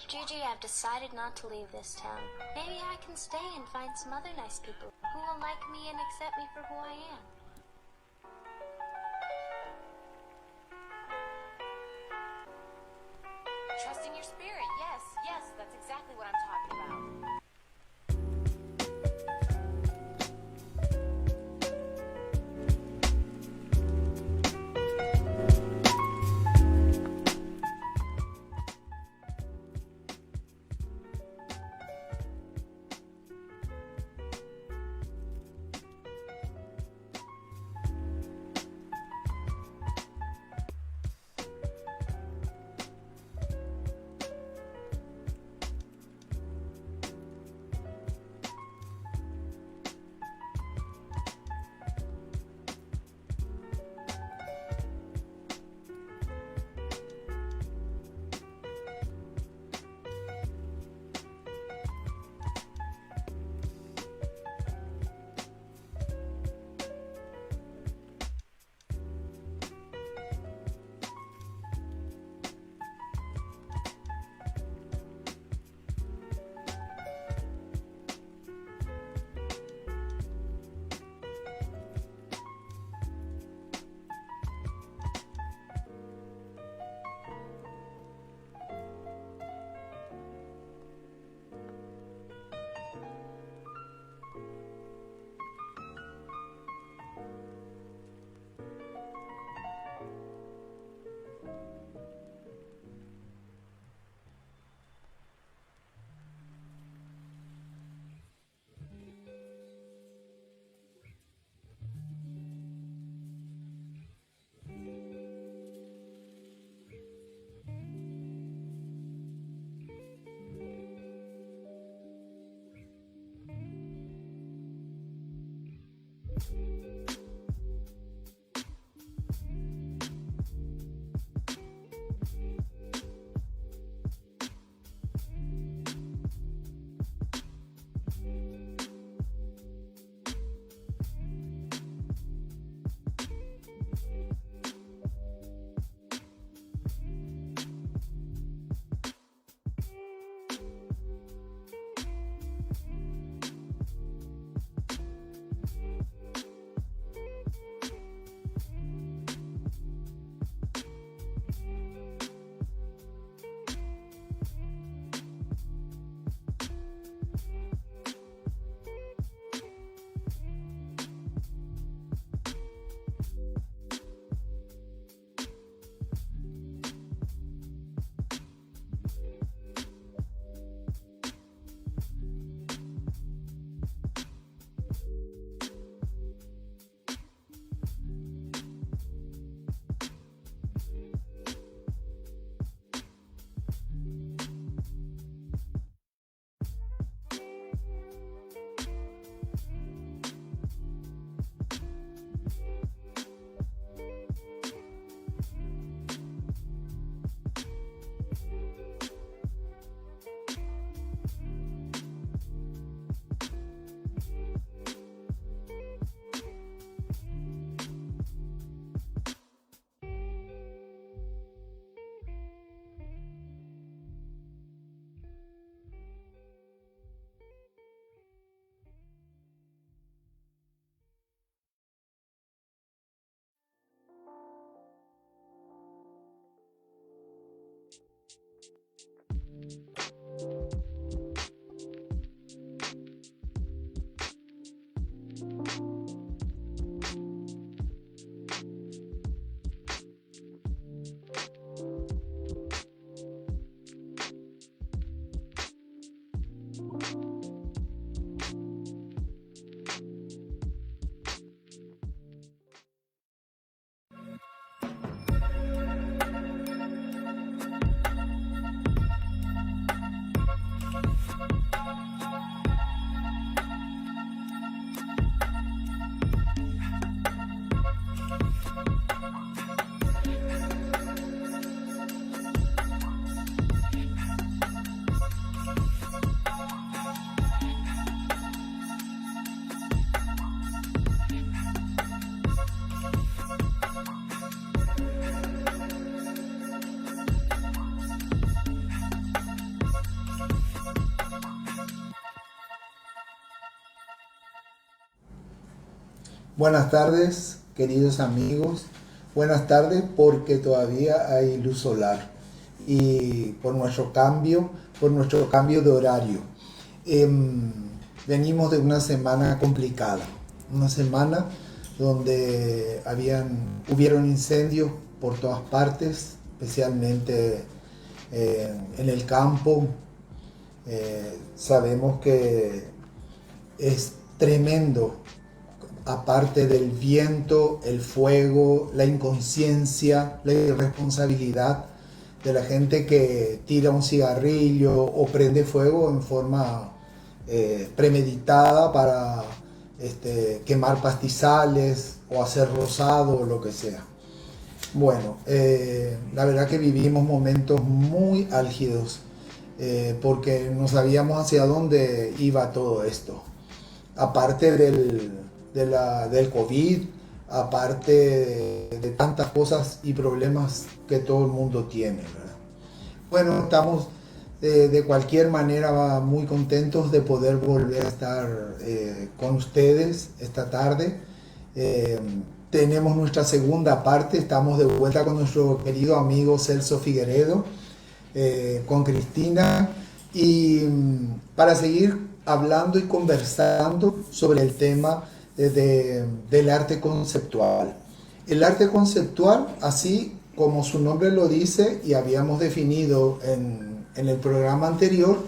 Gigi, I've decided not to leave this town. Maybe I can stay and find some other nice people who will like me and accept me for who I am. Trusting your spirit, yes, that's exactly what I'm talking about. Buenas tardes, queridos amigos. Buenas tardes porque todavía hay luz solar y por nuestro cambio de horario. Venimos de una semana complicada, una semana donde hubieron incendios por todas partes, especialmente en el campo. Sabemos que es tremendo, aparte del viento, el fuego, la inconsciencia, la irresponsabilidad de la gente que tira un cigarrillo o prende fuego en forma premeditada para quemar pastizales o hacer rosado o lo que sea. Bueno, la verdad que vivimos momentos muy álgidos porque no sabíamos hacia dónde iba todo esto. Aparte del COVID, aparte de tantas cosas y problemas que todo el mundo tiene, ¿verdad? Bueno, estamos de cualquier manera muy contentos de poder volver a estar con ustedes esta tarde. Tenemos nuestra segunda parte, estamos de vuelta con nuestro querido amigo Celso Figueredo, con Cristina, y para seguir hablando y conversando sobre el tema del arte conceptual. El arte conceptual, así como su nombre lo dice y habíamos definido en el programa anterior,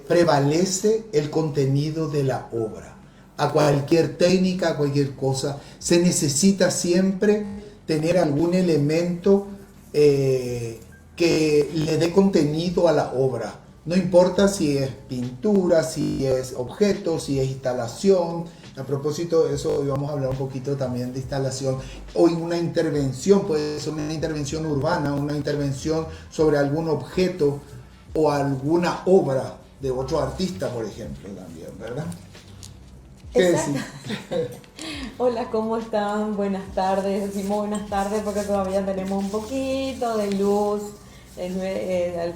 prevalece el contenido de la obra. A cualquier técnica, a cualquier cosa, se necesita siempre tener algún elemento que le dé contenido a la obra. No importa si es pintura, si es objeto, si es instalación. A propósito de eso, hoy vamos a hablar un poquito también de instalación. Hoy una intervención, puede ser una intervención urbana, una intervención sobre algún objeto o alguna obra de otro artista, por ejemplo, también, ¿verdad? ¿Qué decir? Hola, ¿cómo están? Buenas tardes. Decimos buenas tardes porque todavía tenemos un poquito de luz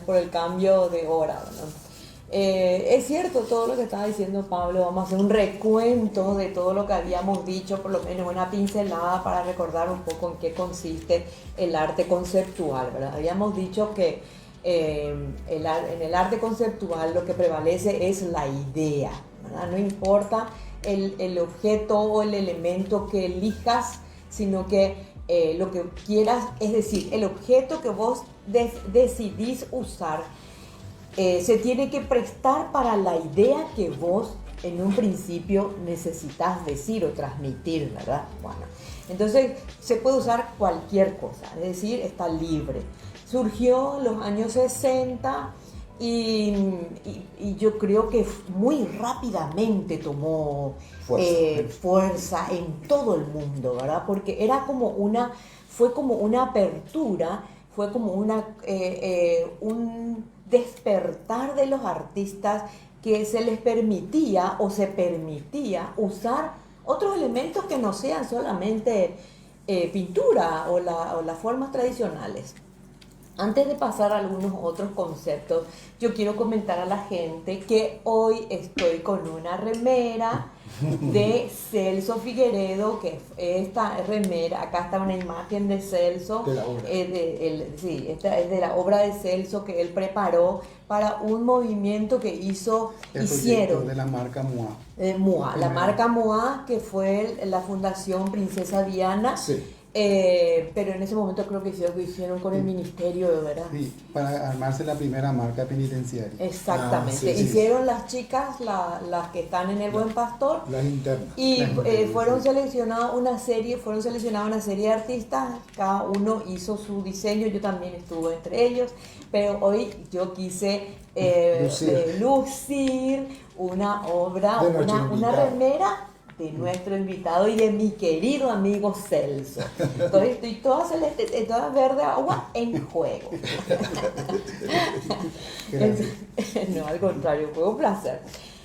por el cambio de hora, ¿no? Es cierto todo lo que estaba diciendo Pablo. Vamos a hacer un recuento de todo lo que habíamos dicho, por lo menos una pincelada para recordar un poco en qué consiste el arte conceptual, ¿verdad? Habíamos dicho que en el arte conceptual lo que prevalece es la idea, ¿verdad? No importa el objeto o el elemento que elijas, sino que lo que quieras, es decir, el objeto que vos decidís usar se tiene que prestar para la idea que vos en un principio necesitas decir o transmitir, ¿verdad? Bueno, entonces se puede usar cualquier cosa, es decir, está libre. Surgió en los años 60 y yo creo que muy rápidamente tomó fuerza en todo el mundo, ¿verdad? Porque fue como una apertura, fue como un despertar de los artistas que se les permitía o se permitía usar otros elementos que no sean solamente pintura o las formas tradicionales. Antes de pasar a algunos otros conceptos, yo quiero comentar a la gente que hoy estoy con una remera de Celso Figueredo, que esta remera, acá está una imagen de Celso, de la obra. Sí, esta es de la obra de Celso que él preparó para un movimiento que hicieron de la marca MOA. MOA, la marca MOA, que fue la Fundación Princesa Diana. Sí. Pero en ese momento creo que hicieron con el ministerio, ¿verdad? Sí, para armarse la primera marca penitenciaria. Exactamente. Sí. Hicieron las chicas, las que están en el Buen Pastor. Las internas. Y fueron sí. seleccionadas una serie de artistas, cada uno hizo su diseño, yo también estuve entre ellos, pero hoy yo quise lucir una obra, una remera de nuestro invitado y de mi querido amigo Celso. Entonces estoy toda celeste, toda verde agua en juego. No, al contrario, fue un placer.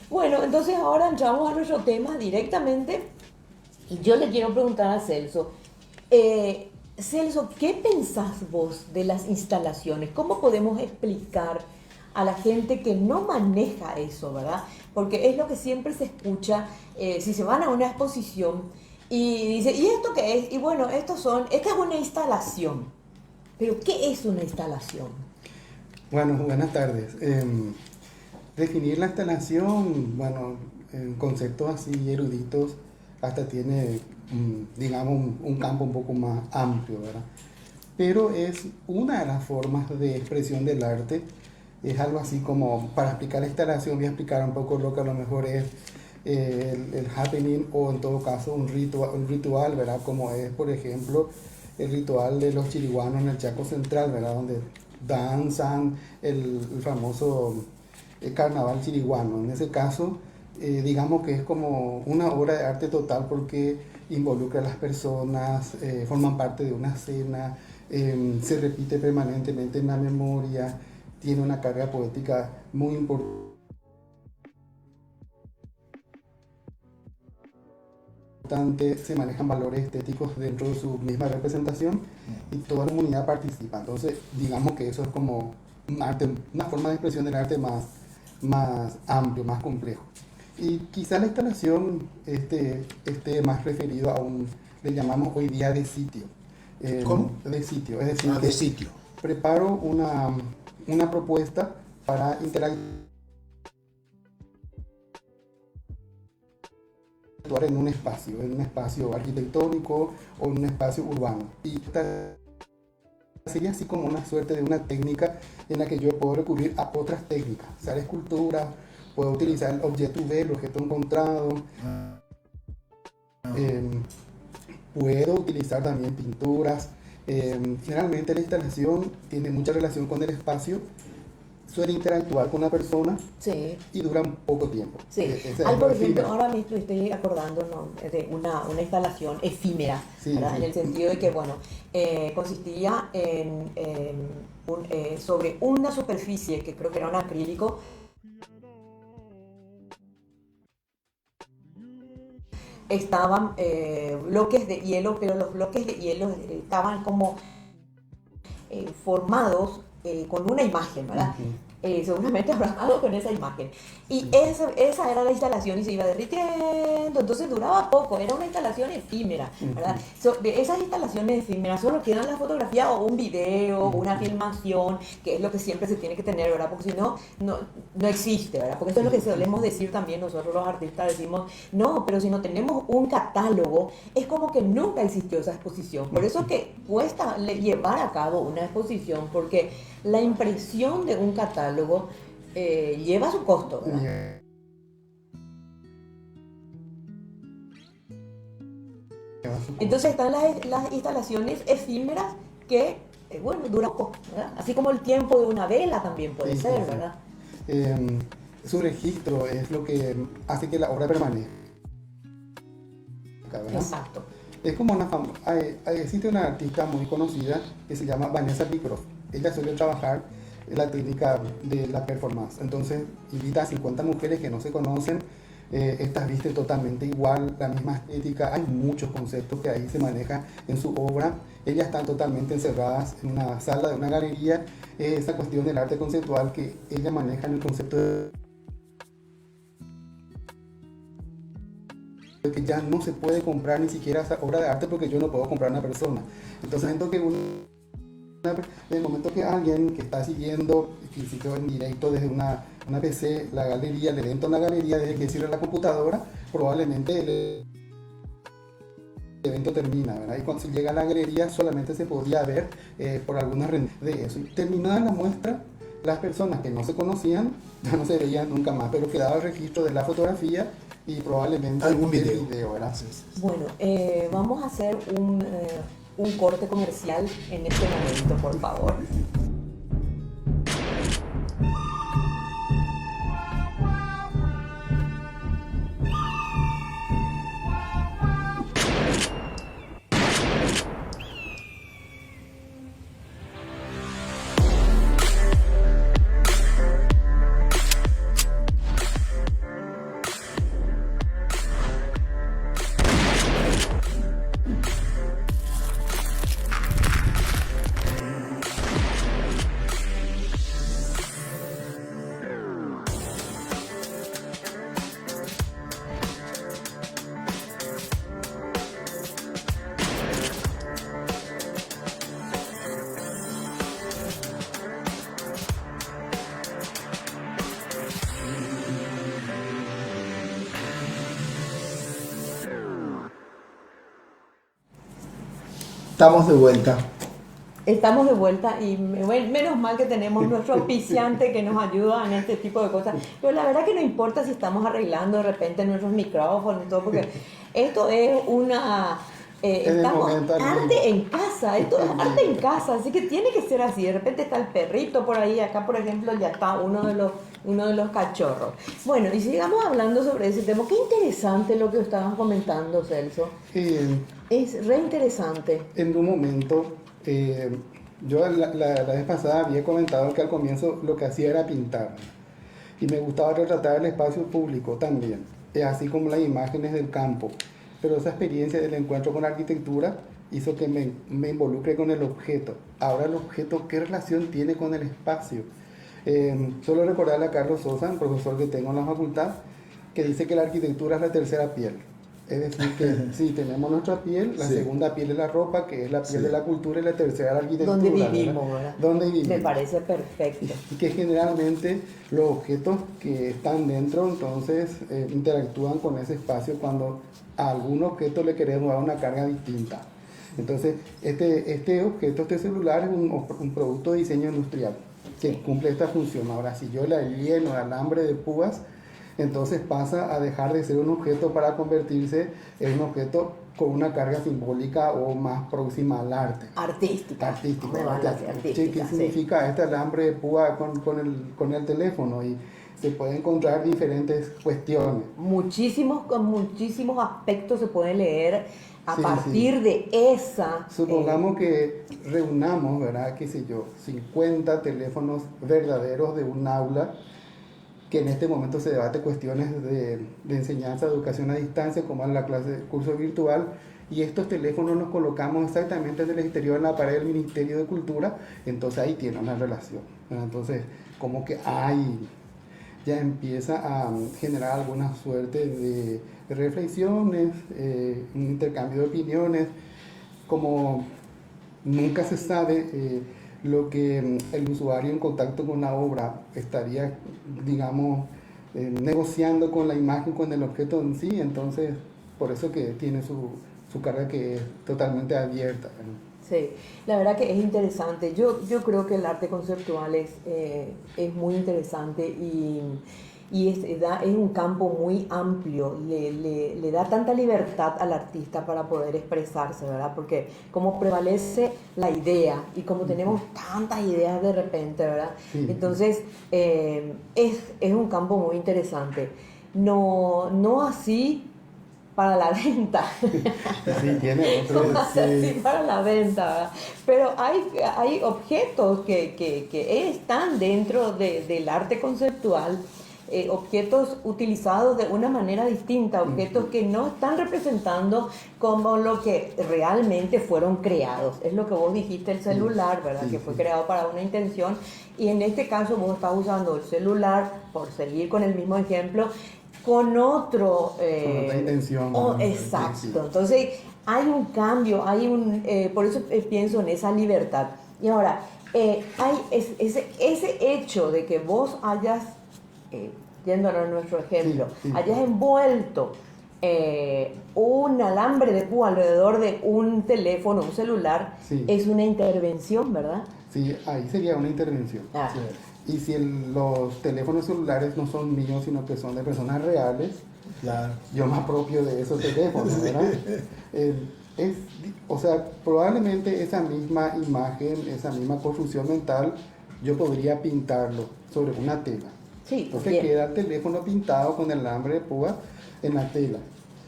Bueno, entonces ahora entramos a nuestro tema directamente y yo le quiero preguntar a Celso, Celso, ¿qué pensás vos de las instalaciones? ¿Cómo podemos explicar a la gente que no maneja eso, ¿verdad? Porque es lo que siempre se escucha si se van a una exposición y dice, ¿y esto qué es? Y bueno, esta es una instalación. Pero, ¿qué es una instalación? Bueno, buenas tardes. Definir la instalación, bueno, en conceptos así eruditos, hasta tiene, digamos, un campo un poco más amplio, ¿verdad? Pero es una de las formas de expresión del arte. Es algo así como, para explicar la instalación, voy a explicar un poco lo que a lo mejor es el happening, o en todo caso un ritual, ¿verdad? Como es, por ejemplo, el ritual de los chiriguanos en el Chaco Central, ¿verdad? Donde danzan el famoso carnaval chiriguano. En ese caso, digamos que es como una obra de arte total, porque involucra a las personas, forman parte de una escena, se repite permanentemente en la memoria, tiene una carga poética muy importante. Se manejan valores estéticos dentro de su misma representación y toda la comunidad participa. Entonces, digamos que eso es como un arte, una forma de expresión del arte más amplio, más complejo. Y quizá la instalación esté más referido a le llamamos hoy día de sitio. ¿Cómo? De sitio, es decir, De sitio. preparo una propuesta para interactuar en un espacio arquitectónico o en un espacio urbano. Y sería así como una suerte de una técnica en la que yo puedo recurrir a otras técnicas, o sea, la escultura, puedo utilizar el objeto V, el objeto encontrado, puedo utilizar también pinturas. Generalmente la instalación tiene mucha relación con el espacio, suele interactuar con la persona, sí, y dura un poco tiempo. Sí. Por ejemplo, ahora mismo estoy acordando, ¿no?, de una instalación efímera, sí, ¿verdad? Sí. En el sentido de que, bueno, consistía sobre una superficie que creo que era un acrílico. Estaban bloques de hielo, pero los bloques de hielo estaban como formados con una imagen, ¿verdad? Seguramente habrá algo con esa imagen. Y esa era la instalación y se iba derritiendo, entonces duraba poco, era una instalación efímera, ¿verdad? De esas instalaciones efímeras solo quedan la fotografía o un video, o una filmación, que es lo que siempre se tiene que tener, ¿verdad? Porque si no, no existe, ¿verdad? Porque eso es lo que solemos decir también nosotros los artistas, decimos, no, pero si no tenemos un catálogo, es como que nunca existió esa exposición. Por eso es que cuesta llevar a cabo una exposición, porque la impresión de un catálogo lleva su costo, ¿verdad? Entonces están las instalaciones efímeras que, bueno, duran poco, ¿verdad? Así como el tiempo de una vela también puede ser, ¿verdad? Su registro es lo que hace que la obra permanezca, ¿verdad? Exacto. Es como existe una artista muy conocida que se llama Vanessa Pycroft. Ella suele trabajar la técnica de la performance. Entonces invita a 50 mujeres que no se conocen, estas visten totalmente igual, la misma estética, hay muchos conceptos que ahí se manejan en su obra. Ellas están totalmente encerradas en una sala de una galería. Esa cuestión del arte conceptual que ella maneja en el concepto de que ya no se puede comprar ni siquiera esa obra de arte, porque yo no puedo comprar una persona. Entonces siento que en el momento que alguien que está siguiendo en directo desde una PC, la galería, el evento en la galería, desde que cierra la computadora, probablemente el evento termina, ¿verdad? Y cuando se llega a la galería solamente se podía ver por algunas de eso. Y terminada la muestra, las personas que no se conocían ya no se veían nunca más, pero quedaba el registro de la fotografía y probablemente algún video, ¿verdad? Bueno, vamos a hacer un corte comercial en este momento, por favor. Estamos de vuelta. Estamos de vuelta y menos mal que tenemos nuestro auspiciante que nos ayuda en este tipo de cosas. Pero la verdad que no importa si estamos arreglando de repente nuestros micrófonos y todo, porque esto es una... estamos arte en casa, esto es arte en casa, así que tiene que ser así. De repente está el perrito por ahí, acá por ejemplo ya está uno de los cachorros. Bueno, y sigamos hablando sobre ese tema. Qué interesante lo que estaban comentando, Celso. Es re interesante. En un momento, yo la vez pasada había comentado que al comienzo lo que hacía era pintar. Y me gustaba retratar el espacio público también, así como las imágenes del campo. Pero esa experiencia del encuentro con la arquitectura hizo que me involucre con el objeto. Ahora el objeto, ¿qué relación tiene con el espacio? Solo recordarle a Carlos Sosa, un profesor que tengo en la facultad, que dice que la arquitectura es la tercera piel. Es decir, que sí, tenemos nuestra piel, la segunda piel es la ropa, que es la piel de la cultura, y la tercera la arquitectura. Donde vivimos, ¿verdad? Donde vivimos. Me parece perfecto. Y que generalmente los objetos que están dentro, entonces, interactúan con ese espacio cuando a algún objeto le queremos dar una carga distinta. Entonces, este objeto, este celular, es un producto de diseño industrial que cumple esta función. Ahora, si yo le lleno de alambre de púas, entonces pasa a dejar de ser un objeto para convertirse en un objeto con una carga simbólica o más próxima al arte. Artística. Sí, ¿qué significa este alambre de púa con el teléfono? Y se pueden encontrar diferentes cuestiones. Con muchísimos aspectos se puede leer a partir de esa... Supongamos que reunamos, ¿verdad? Qué sé yo, 50 teléfonos verdaderos de un aula, que en este momento se debate cuestiones de enseñanza, de educación a distancia, como en la clase de curso virtual, y estos teléfonos los colocamos exactamente en el exterior, en la pared del Ministerio de Cultura, entonces ahí tiene una relación, ¿verdad? Entonces, como que ya empieza a generar alguna suerte de reflexiones, un intercambio de opiniones, como nunca se sabe lo que el usuario en contacto con la obra estaría, digamos, negociando con la imagen, con el objeto en sí. Entonces, por eso que tiene su carga que es totalmente abierta, ¿no? Sí, la verdad que es interesante. Yo creo que el arte conceptual es muy interesante y es un campo muy amplio, le da tanta libertad al artista para poder expresarse, ¿verdad? Porque como prevalece la idea y como tenemos tantas ideas de repente, ¿verdad? Sí. Entonces es un campo muy interesante. No así para la venta. Sí, tiene otro. No así para la venta, ¿verdad? Pero hay objetos que están dentro del arte conceptual. Objetos utilizados de una manera distinta, objetos que no están representando como lo que realmente fueron creados. Es lo que vos dijiste, el celular, ¿verdad? Que fue creado para una intención, y en este caso vos estás usando el celular, por seguir con el mismo ejemplo, con otro... con otra intención. Exacto. Entonces hay un cambio, por eso pienso en esa libertad. Y ahora, hay ese hecho de que vos hayas... yéndonos a nuestro ejemplo, hayas envuelto un alambre de púa alrededor de un teléfono, un celular, es una intervención, ¿verdad? Sí, ahí sería una intervención. Y si los teléfonos celulares no son míos, sino que son de personas reales, claro, yo me apropio de esos teléfonos, ¿verdad? O sea, probablemente esa misma imagen, esa misma construcción mental, yo podría pintarlo sobre una tela. Sí, entonces queda el teléfono pintado con el alambre de púa en la tela.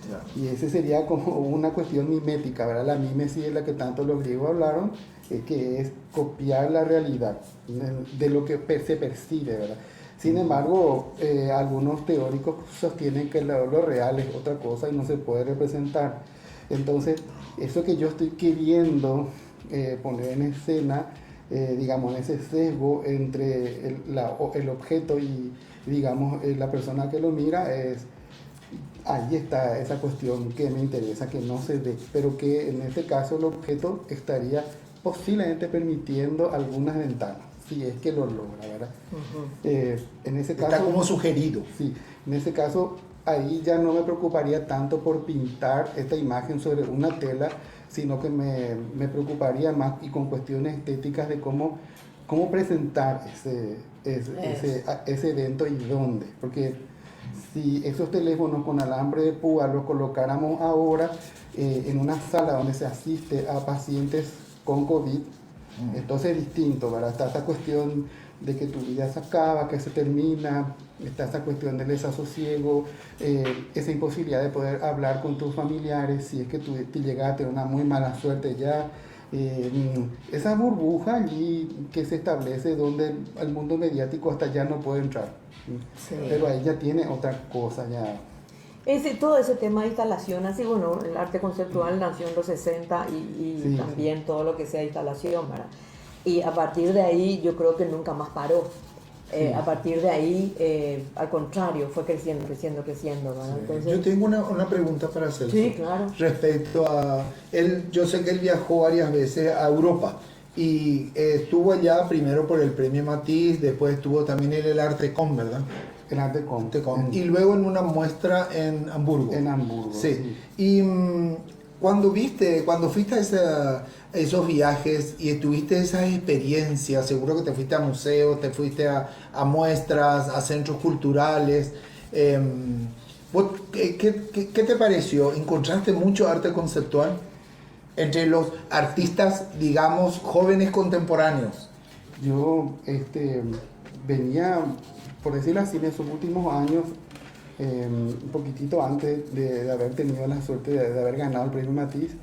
Claro. Y ese sería como una cuestión mimética, ¿verdad? La mimesis es la que tanto los griegos hablaron, que es copiar la realidad de lo que se percibe, ¿verdad? Sin embargo, algunos teóricos sostienen que lo real es otra cosa y no se puede representar. Entonces, eso que yo estoy queriendo poner en escena, digamos, ese sesgo entre el objeto y, digamos, la persona que lo mira, ahí está esa cuestión que me interesa, que no se ve, pero que en este caso el objeto estaría posiblemente permitiendo algunas ventanas, si es que lo logra, ¿verdad? En ese caso, está como sugerido. Sí, en ese caso, ahí ya no me preocuparía tanto por pintar esta imagen sobre una tela, sino que me preocuparía más y con cuestiones estéticas de cómo presentar ese evento y dónde. Porque si esos teléfonos con alambre de púa los colocáramos ahora en una sala donde se asiste a pacientes con COVID, entonces es distinto, ¿verdad? Está esa cuestión de que tu vida se acaba, que se termina, está esa cuestión del desasosiego, esa imposibilidad de poder hablar con tus familiares si es que tú te llegaste a una muy mala suerte ya. Esa burbuja allí que se establece donde el mundo mediático hasta ya no puede entrar. Sí. Pero ahí ya tiene otra cosa ya. Todo ese tema de instalación, así bueno, el arte conceptual nació en los 60 y Sí, también todo lo que sea instalación, ¿verdad? Y a partir de ahí yo creo que nunca más paró. A partir de ahí, al contrario, fue creciendo, ¿verdad? Entonces, Yo tengo una pregunta para hacer. Sí, claro. Respecto a él, yo sé que él viajó varias veces a Europa y estuvo allá primero por el premio Matisse, después estuvo también en el Artecom, ¿verdad? El arte con. Y luego en una muestra en Hamburgo. En Hamburgo. Sí. Y cuando fuiste a esos viajes y tuviste esas experiencias, seguro que te fuiste a museos, te fuiste a muestras, a centros culturales. ¿Qué te pareció? ¿Encontraste mucho arte conceptual entre los artistas, digamos, jóvenes contemporáneos? Yo venía, por decirlo así, en esos últimos años, un poquitito antes de haber tenido la suerte de haber ganado el premio Matisse,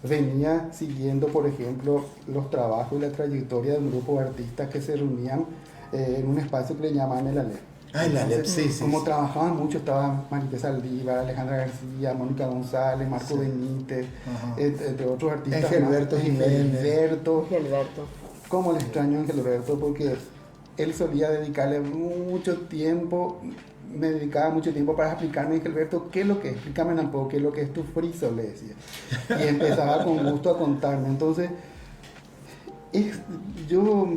venía siguiendo, por ejemplo, los trabajos y la trayectoria de un grupo de artistas que se reunían en un espacio que le llamaban el Alep. El Alep, sí. Como trabajaban mucho, estaban Marité Saldívar, Alejandra García, Mónica González, Marco Benítez, entre otros artistas. Engelberto Jiménez. Gilberto. Cómo le extraño a Engelberto, porque él solía dedicarle mucho tiempo, me dedicaba mucho tiempo para explicarme, Engelberto, ¿qué es lo que es? Explícame un poco, ¿qué es lo que es tu friso? Le decía. Y empezaba con gusto a contarme. Entonces, yo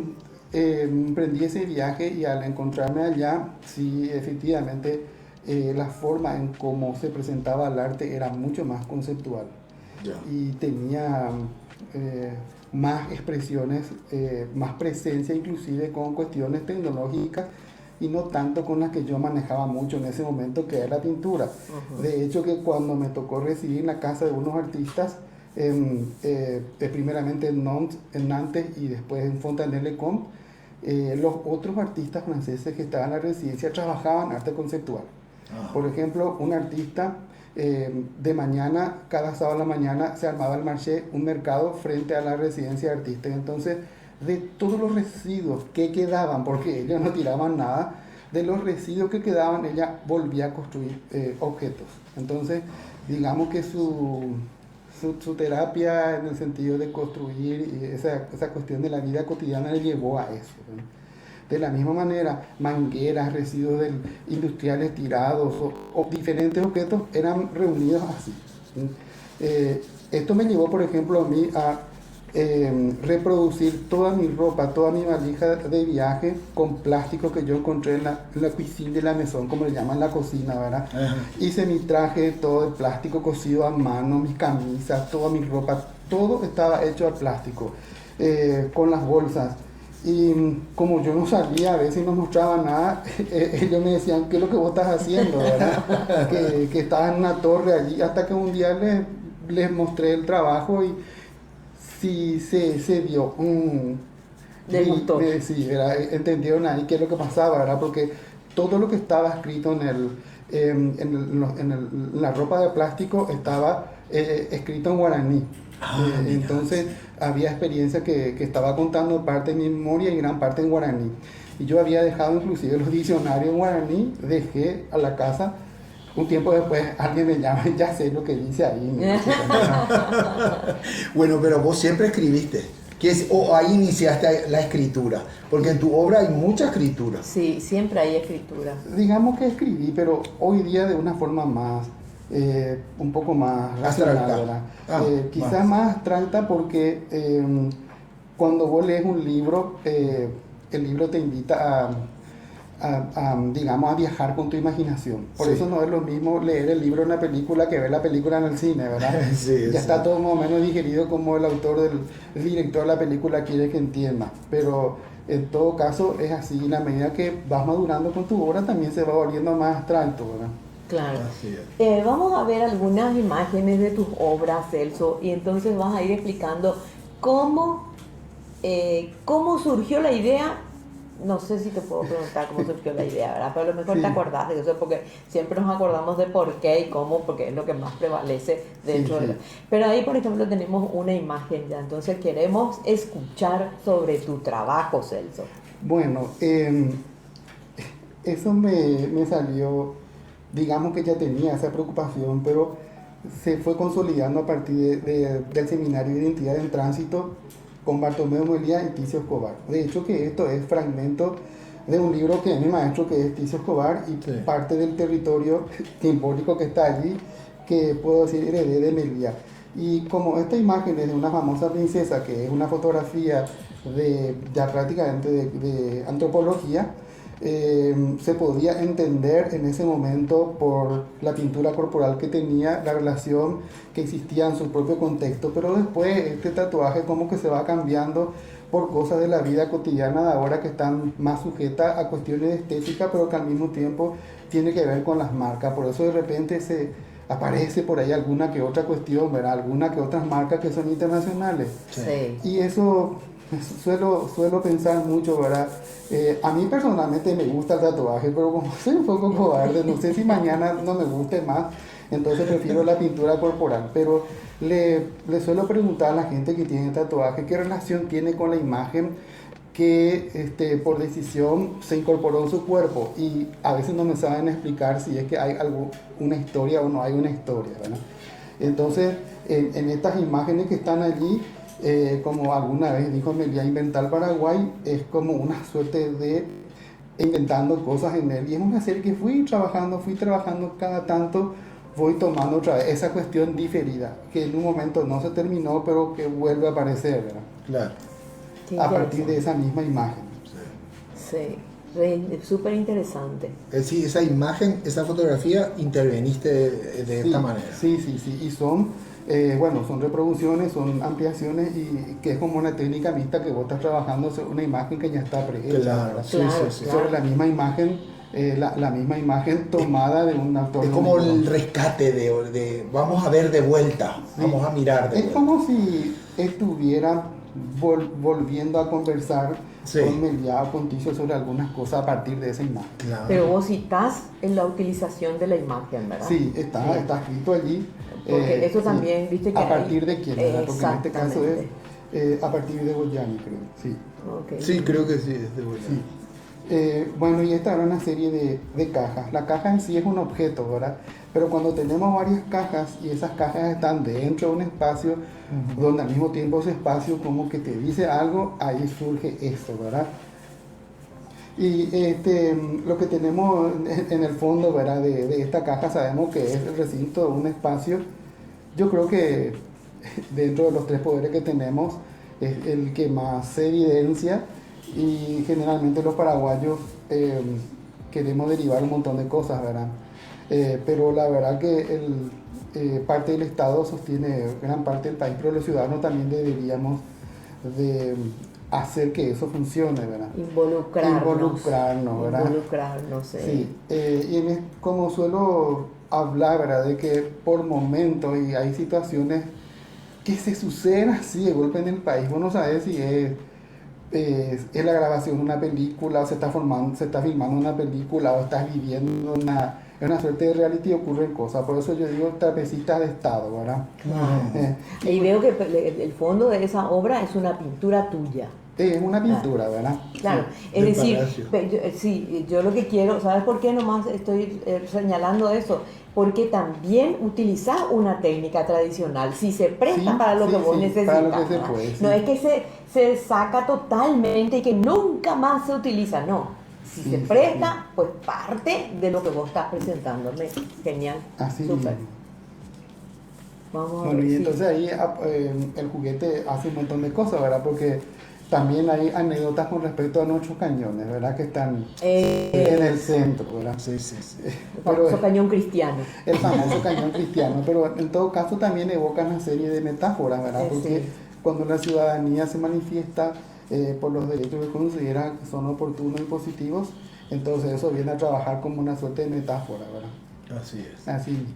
emprendí ese viaje y al encontrarme allá, sí, efectivamente, la forma en cómo se presentaba el arte era mucho más conceptual. Yeah. Y tenía más expresiones, más presencia inclusive con cuestiones tecnológicas y no tanto con las que yo manejaba mucho en ese momento, que era la pintura. De hecho, que cuando me tocó residir en la casa de unos artistas, primeramente en Nantes y después en Fontenay-le-Comte, los otros artistas franceses que estaban en la residencia trabajaban arte conceptual. Por ejemplo, un artista de mañana, cada sábado a la mañana se armaba el marché, un mercado frente a la residencia de artistas. Entonces, de todos los residuos que quedaban, porque ellos no tiraban nada, de los residuos que quedaban, ella volvía a construir objetos. Entonces, digamos que su terapia en el sentido de construir, y esa cuestión de la vida cotidiana le llevó a eso, ¿no? De la misma manera, mangueras, residuos industriales tirados o diferentes objetos eran reunidos así. Esto me llevó, por ejemplo, a mí a reproducir toda mi ropa, toda mi valija de viaje con plástico que yo encontré en la cuisine de la maison, como le llaman la cocina, ¿verdad? Hice mi traje todo de plástico cosido a mano, mis camisas, toda mi ropa, todo estaba hecho de plástico, con las bolsas. Y como yo no salía, a veces no mostraba nada, ellos me decían, ¿qué es lo que vos estás haciendo? ¿Verdad? que estabas en una torre allí, hasta que un día les mostré el trabajo y sí se dio Les gustó. Sí, entendieron ahí qué es lo que pasaba, ¿verdad? Porque todo lo que estaba escrito en la ropa de plástico estaba escrito en guaraní. Entonces había experiencia que estaba contando parte de mi memoria y gran parte en guaraní. Y yo había dejado inclusive los diccionarios en guaraní, dejé a la casa. Un tiempo después alguien me llama y ya sé lo que dice ahí. Bueno, pero vos siempre escribiste. ¿O ahí iniciaste la escritura? Porque en tu obra hay mucha escritura. Sí, siempre hay escritura. Digamos que escribí, pero hoy día de una forma más, un poco más abstracta. Quizás más abstracta porque cuando vos lees un libro, el libro te invita digamos, a viajar con tu imaginación. Por Sí. eso no es lo mismo leer el libro en la película que ver la película en el cine, ¿verdad? Sí, Ya está todo más o menos digerido como el autor el director de la película quiere que entienda. Pero en todo caso es así, en la medida que vas madurando con tu obra también se va volviendo más abstracto, ¿verdad? Claro. Así es. Vamos a ver algunas imágenes de tus obras, Celso, y entonces vas a ir explicando cómo surgió la idea. No sé si te puedo preguntar cómo surgió la idea, ¿verdad? Pero a lo mejor Sí. te acordás de eso, porque siempre nos acordamos de por qué y cómo, porque es lo que más prevalece dentro Sí, de sí. Pero ahí, por ejemplo, tenemos una imagen ya, entonces queremos escuchar sobre tu trabajo, Celso. Bueno, eso me salió, digamos que ya tenía esa preocupación, pero se fue consolidando a partir del seminario de identidad en tránsito con Bartolomé Melía y Ticio Escobar. De hecho que esto es fragmento de un libro que es mi maestro, que es Ticio Escobar, y Sí. parte del territorio simbólico que está allí, que puedo decir heredé de Melía. Y como esta imagen es de una famosa princesa, que es una fotografía ya prácticamente de antropología, se podía entender en ese momento por la pintura corporal que tenía, la relación que existía en su propio contexto, pero después este tatuaje como que se va cambiando por cosas de la vida cotidiana de ahora que están más sujetas a cuestiones de estética, pero que al mismo tiempo tiene que ver con las marcas. Por eso de repente se aparece por ahí alguna que otra cuestión, ¿verdad? Alguna que otras marcas que son internacionales. Sí. Y eso suelo pensar mucho, ¿verdad? A mí personalmente me gusta el tatuaje, pero como soy un poco cobarde, no sé si mañana no me guste más, entonces prefiero la pintura corporal. Pero le suelo preguntar a la gente que tiene tatuaje qué relación tiene con la imagen que por decisión se incorporó en su cuerpo, y a veces no me saben explicar si es que hay una historia o no hay una historia, ¿verdad? Entonces, en estas imágenes que están allí, como alguna vez dijo Melía, inventar Paraguay es como una suerte de inventando cosas en él, y es una serie que fui trabajando cada tanto, voy tomando otra vez esa cuestión diferida, que en un momento no se terminó, pero que vuelve a aparecer, ¿verdad? Claro. Qué A partir de interesante. esa misma imagen. Sí, súper interesante. Es decir, esa imagen, esa fotografía, interveniste de esta manera. Sí, y son, son reproducciones, son ampliaciones, y que es como una técnica mixta que vos estás trabajando sobre una imagen que ya está prehecha, Claro, ¿verdad? sí, Claro, sí, sí. claro. Sobre la misma imagen, la misma imagen tomada de un autor. Es de como un el libro. rescate de vamos a ver de vuelta, Sí. vamos a mirar de Es vuelta. como si estuviera volviendo a conversar Sí. con Meliá o con Ticio sobre algunas cosas a partir de esa imagen. Claro. Pero vos citás en la utilización de la imagen, ¿verdad? Sí, está escrito allí. Porque eso sí. también, viste que ¿A hay- partir de quién? ¿Verdad? Porque en este caso Exactamente. es a partir de Goyani, creo. Sí. Ok. Sí, creo que sí, es de vuelta. Sí. Bueno, y esta era una serie de cajas. La caja en sí es un objeto, ¿verdad? Pero cuando tenemos varias cajas y esas cajas están dentro de un espacio, donde al mismo tiempo ese espacio como que te dice algo, ahí surge esto, ¿verdad? Y lo que tenemos en el fondo, ¿verdad? De esta caja, sabemos que es el recinto de un espacio. Yo creo que dentro de los tres poderes que tenemos es el que más se evidencia, y generalmente los paraguayos queremos derivar un montón de cosas, ¿verdad? Pero la verdad que parte del Estado sostiene gran parte del país, pero los ciudadanos también deberíamos de hacer que eso funcione, ¿verdad? Involucrarnos, ¿verdad? Involucrarnos, Sí, como suelo hablar, ¿verdad? De que por momentos y hay situaciones que se suceden así de golpe en el país, vos no sabes si es la grabación de una película, o se está filmando una película, o estás viviendo una suerte de reality y ocurren cosas. Por eso yo digo trapecistas de Estado, ¿verdad? Y veo que el fondo de esa obra es una pintura tuya. Es una pintura, ¿verdad? Claro, Sí. es del decir, Palacio. yo lo que quiero, ¿sabes por qué nomás estoy señalando eso? Porque también utilizar una técnica tradicional, si se presta Sí, para lo sí, que vos sí, necesitas. para lo que se ¿verdad? puede, sí. No es que se saca totalmente y que nunca más se utiliza, no. Si Sí, se sí, presta, pues parte de lo que vos estás presentándome. Genial. Así Súper. mismo. Vamos a Bueno, ver y si- entonces ahí el juguete hace un montón de cosas, ¿verdad? Porque También hay anécdotas con respecto a nuestros cañones, ¿verdad? Que están en el centro, ¿verdad? Sí, sí, sí. El famoso cañón cristiano. El famoso cañón cristiano, pero en todo caso también evocan una serie de metáforas, ¿verdad? Porque Sí. cuando la ciudadanía se manifiesta por los derechos que considera que son oportunos y positivos, entonces eso viene a trabajar como una suerte de metáfora, ¿verdad? Así es. Así.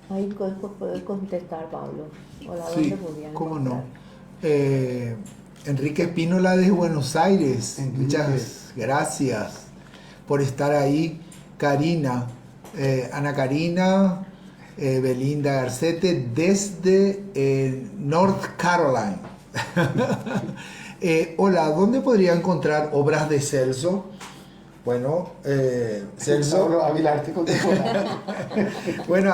Ahí puedes contestar, Pablo. Hola, Sí, ¿dónde podían cómo no. encontrar? Enrique Espínola de Buenos Aires, Enrique. muchas gracias por estar ahí. Karina, Ana Karina, Belinda Garcete desde North Carolina. Hola, ¿dónde podría encontrar obras de Celso? Bueno, Celso. Pablo Ávila Arte Contemporáneo. Bueno,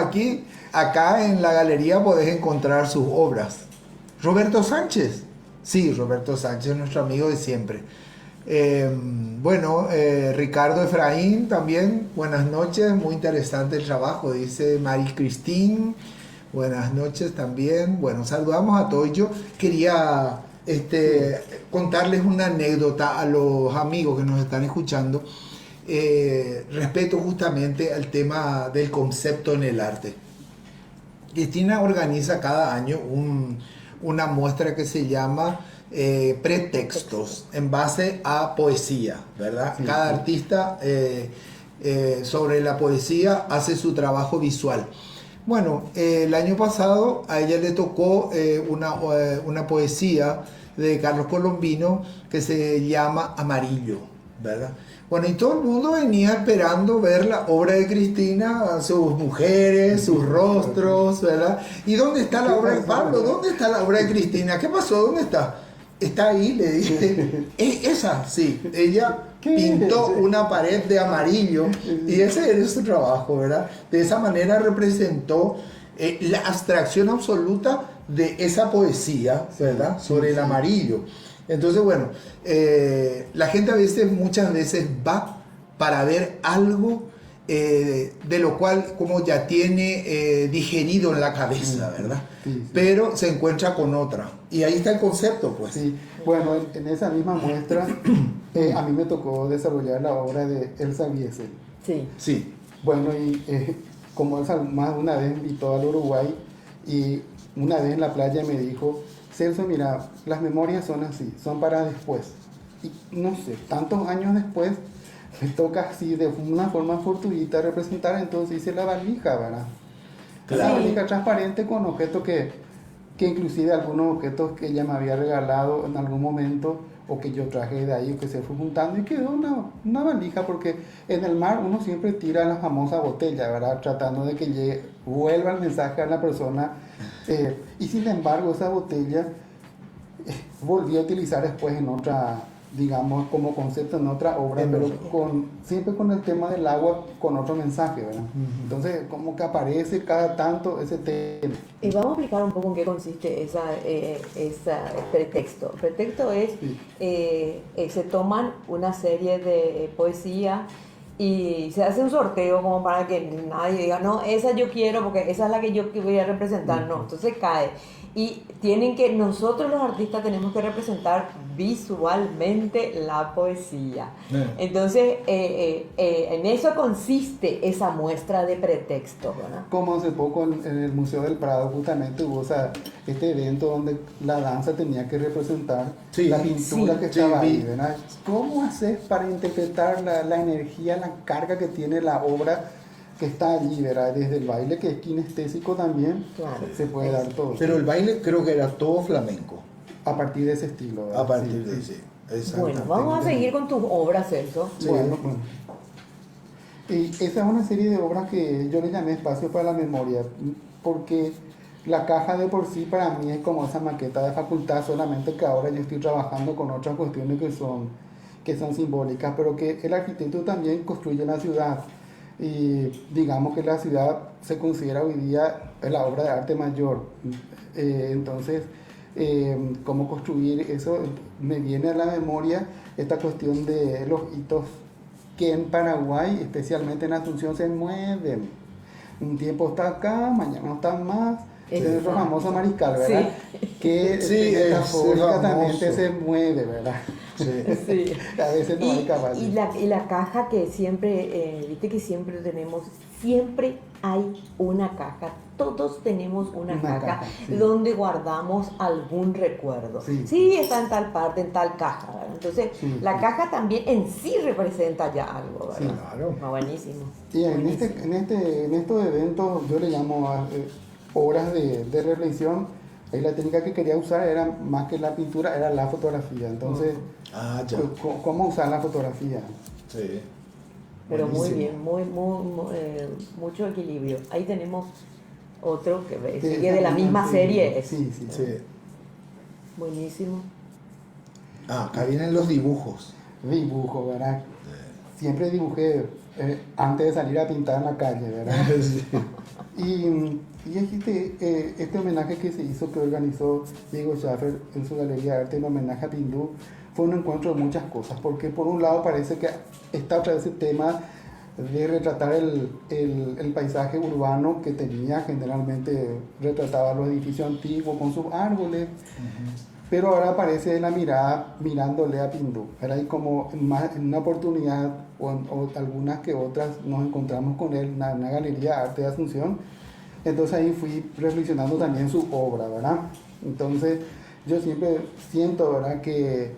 acá en la galería podés encontrar sus obras. Roberto Sánchez. Sí, Roberto Sánchez, nuestro amigo de siempre. Ricardo Efraín también. Buenas noches, muy interesante el trabajo, dice Marie Christine. Buenas noches también. Bueno, saludamos a todos. Yo quería contarles una anécdota a los amigos que nos están escuchando respecto justamente al tema del concepto en el arte. Cristina organiza cada año una muestra que se llama pretextos en base a poesía, ¿verdad? Sí, Cada sí. artista sobre la poesía hace su trabajo visual. Bueno, el año pasado a ella le tocó una poesía de Carlos Colombino que se llama Amarillo, ¿verdad? Bueno, y todo el mundo venía esperando ver la obra de Cristina, sus mujeres, sus rostros, ¿verdad? ¿Y dónde está la obra de Pablo? ¿Dónde está la obra de Cristina? ¿Qué pasó? ¿Dónde está? Está ahí, le dije. Esa, sí. Ella pintó una pared de amarillo y ese era su trabajo, ¿verdad? De esa manera representó la abstracción absoluta de esa poesía, ¿verdad? Sobre el amarillo. Entonces, bueno, la gente muchas veces va para ver algo de lo cual como ya tiene digerido en la cabeza, ¿verdad? Sí, sí. Pero se encuentra con otra. Y ahí está el concepto, pues. Sí, bueno, en esa misma muestra a mí me tocó desarrollar la obra de Elsa Wiesel. Sí. Sí. Bueno, y como Elsa más de una vez me invitó al Uruguay y una vez en la playa me dijo, Celso, mira, las memorias son así, son para después. Y no sé, tantos años después me toca así de una forma fortuita representar, entonces hice la valija, ¿verdad? La Sí. valija transparente con objetos que inclusive algunos objetos que ella me había regalado en algún momento o que yo traje de ahí, que se fue juntando y quedó una valija, porque en el mar uno siempre tira la famosa botella, ¿verdad? Tratando de que vuelva el mensaje a la persona. Y sin embargo, esa botella volví a utilizar después en otra, digamos, como concepto en otra obra, pero siempre con el tema del agua, con otro mensaje, ¿verdad? Entonces, como que aparece cada tanto ese tema. Y vamos a explicar un poco en qué consiste esa pretexto. Pretexto es, se toman una serie de poesía y se hace un sorteo como para que nadie diga, no, esa yo quiero porque esa es la que yo voy a representar, no, entonces cae. Y nosotros los artistas tenemos que representar visualmente la poesía. Entonces, en eso consiste esa muestra de pretextos, ¿verdad? Como hace poco en el Museo del Prado justamente hubo este evento donde la danza tenía que representar la pintura que estaba ahí, ¿verdad? ¿Cómo haces para interpretar la energía, la carga que tiene la obra que está allí, ¿verdad? Desde el baile, que es kinestésico también, Claro. se puede dar todo. Pero el baile creo que era todo flamenco. A partir de ese estilo, ¿verdad? A partir Sí, de sí. ese. Bueno, vamos a seguir con tus obras, Celso. Sí. Bueno. Y esa es una serie de obras que yo le llamé Espacio para la Memoria, porque la caja de por sí para mí es como esa maqueta de facultad, solamente que ahora yo estoy trabajando con otras cuestiones que son simbólicas, pero que el arquitecto también construye la ciudad. Y digamos que la ciudad se considera hoy día la obra de arte mayor. Entonces, cómo construir eso, me viene a la memoria esta cuestión de los hitos que en Paraguay, especialmente en Asunción, se mueven. Un tiempo está acá, mañana no están más. nuestro famoso mariscal, ¿verdad? Que Sí, es metafóricamente famoso. se mueve, ¿verdad? Sí. Sí. A veces no hay caballo. Y la caja que siempre, viste que siempre tenemos, siempre hay una caja, todos tenemos una caja sí. donde guardamos algún recuerdo. Sí. Sí, está en tal parte, en tal caja, ¿verdad? Entonces, Sí, la sí. caja también en sí representa ya algo, ¿verdad? Sí, claro. Ah, buenísimo. Y en Buenísimo. estos eventos yo le llamo horas de reflexión. Ahí la técnica que quería usar era más que la pintura, era la fotografía. Entonces, Ah, ya. ¿cómo usar la fotografía? Sí. Pero muy Buenísimo. bien, mucho equilibrio. Ahí tenemos otro que Sí, sigue de la misma sí, serie. Sí, sí. Sí. Buenísimo. Ah, acá vienen los dibujos. Dibujo, ¿verdad? Siempre dibujé antes de salir a pintar en la calle, ¿verdad? Sí. Y este homenaje que se hizo, que organizó Diego Schaffer en su Galería de Arte en homenaje a Pindú, fue un encuentro de muchas cosas, porque por un lado parece que está otra vez el tema de retratar el paisaje urbano que tenía, generalmente retrataba los edificios antiguos con sus árboles, pero ahora aparece la mirada mirándole a Pindú. Era ahí como en una oportunidad, o algunas que otras, nos encontramos con él en una galería de arte de Asunción. Entonces ahí fui reflexionando también su obra, ¿verdad? Entonces yo siempre siento, ¿verdad?, que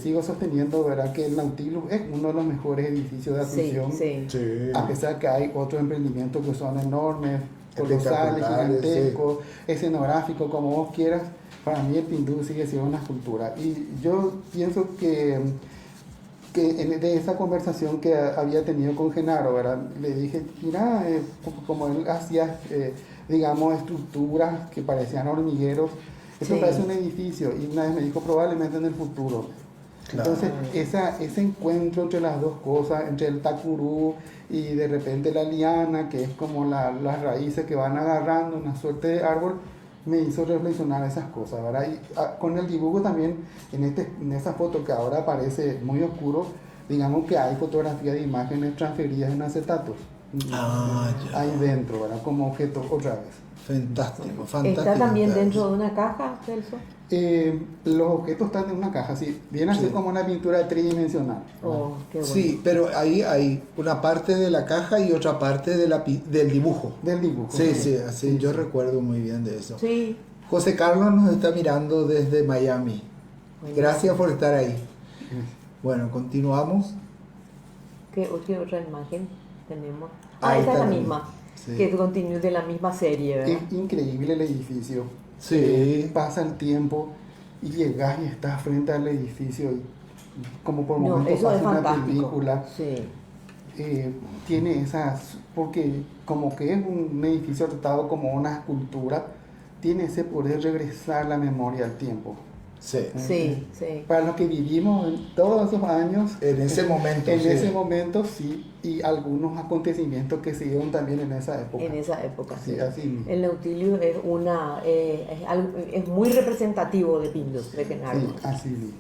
sigo sosteniendo, ¿verdad?, que el Nautilus es uno de los mejores edificios de Sí, Asunción. sí. Sí. A pesar que hay otros emprendimientos que son enormes, colosales, Espectaculares, gigantescos, escenográficos, como vos quieras, para mí el Pindú sigue siendo una escultura. Y yo pienso que de esa conversación que había tenido con Genaro, ¿verdad?, le dije, mira, como él hacía, digamos, estructuras que parecían hormigueros, esto Sí. parece un edificio, y una vez me dijo, probablemente en el futuro. Claro. Entonces, ese encuentro entre las dos cosas, entre el tacurú y de repente la liana, que es como las raíces que van agarrando una suerte de árbol, me hizo reflexionar esas cosas, ¿verdad? Y con el dibujo también, en esta foto que ahora parece muy oscuro, digamos que hay fotografías de imágenes transferidas en acetatos. Ah, ya. Ahí dentro, ¿verdad? Como objeto otra vez. Fantástico, fantástico. ¿Está también dentro de una caja, Celso? Los objetos están en una caja, sí. Viene a ser Sí. como una pintura tridimensional. Oh, qué bueno. Sí, pero ahí hay una parte de la caja y otra parte de del dibujo. Del dibujo. Sí, sí, así Sí, yo sí. recuerdo muy bien de eso. Sí. José Carlos nos está mirando desde Miami. Gracias por estar ahí. Bueno, continuamos. ¿Qué otra imagen tenemos? Ahí Esta es está la la misma. misma, sí. Que continúa de la misma serie, ¿verdad? Es increíble el edificio. Sí. Pasa el tiempo y llegas y estás frente al edificio y como por No, momentos eso es pasa una fantástico. película. Sí. Tiene esas, porque como que es un edificio tratado como una escultura, tiene ese poder regresar la memoria al tiempo. Sí. Sí, sí. Para los que vivimos en todos esos años, En ese momento, en sí. ese momento sí, y algunos acontecimientos que se dieron también en esa época. En esa época, sí. Sí, así mismo. El Nautilus es muy representativo de Pindus, de Genaro. Sí, así mismo.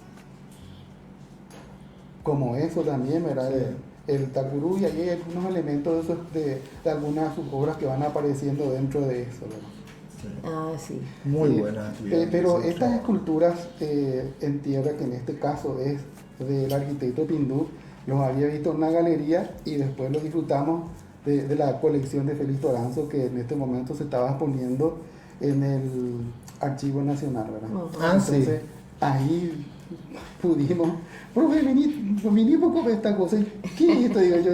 Como eso también, ¿verdad? Sí. El Takurú, y ahí hay algunos elementos de algunas de sus obras que van apareciendo dentro de eso, ¿verdad? Ah, sí. Muy Sí, buena. pero Sí, estas claro. esculturas en tierra, que en este caso es del arquitecto Pindú, los había visto en una galería y después los disfrutamos de la colección de Félix Toranzo, que en este momento se estaba exponiendo en el Archivo Nacional, ¿verdad? Ajá. Ah, sí. Entonces, ahí pudimos, profe, vení un poco de esta cosa. ¿Qué es esto? Digo yo,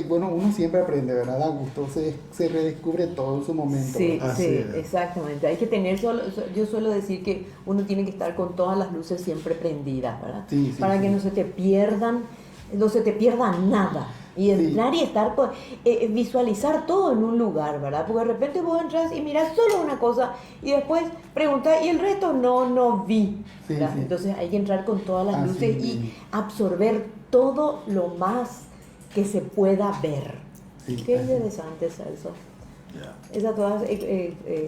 bueno, uno siempre aprende, ¿verdad? Da gusto, se redescubre todo en su momento. Sí, ¿verdad? Así sí, es. exactamente. Hay que tener yo suelo decir que uno tiene que estar con todas las luces siempre prendidas, ¿verdad? Sí, sí, Para sí. que no se te pierda nada. Y entrar y estar, visualizar todo en un lugar, ¿verdad? Porque de repente vos entras y miras solo una cosa y después preguntas, y el resto no vi. Sí, ¿verdad? sí. Entonces hay que entrar con todas las Así luces mismo. y absorber todo lo más que se pueda ver. Sí, Qué así. interesante, Celso. Ya.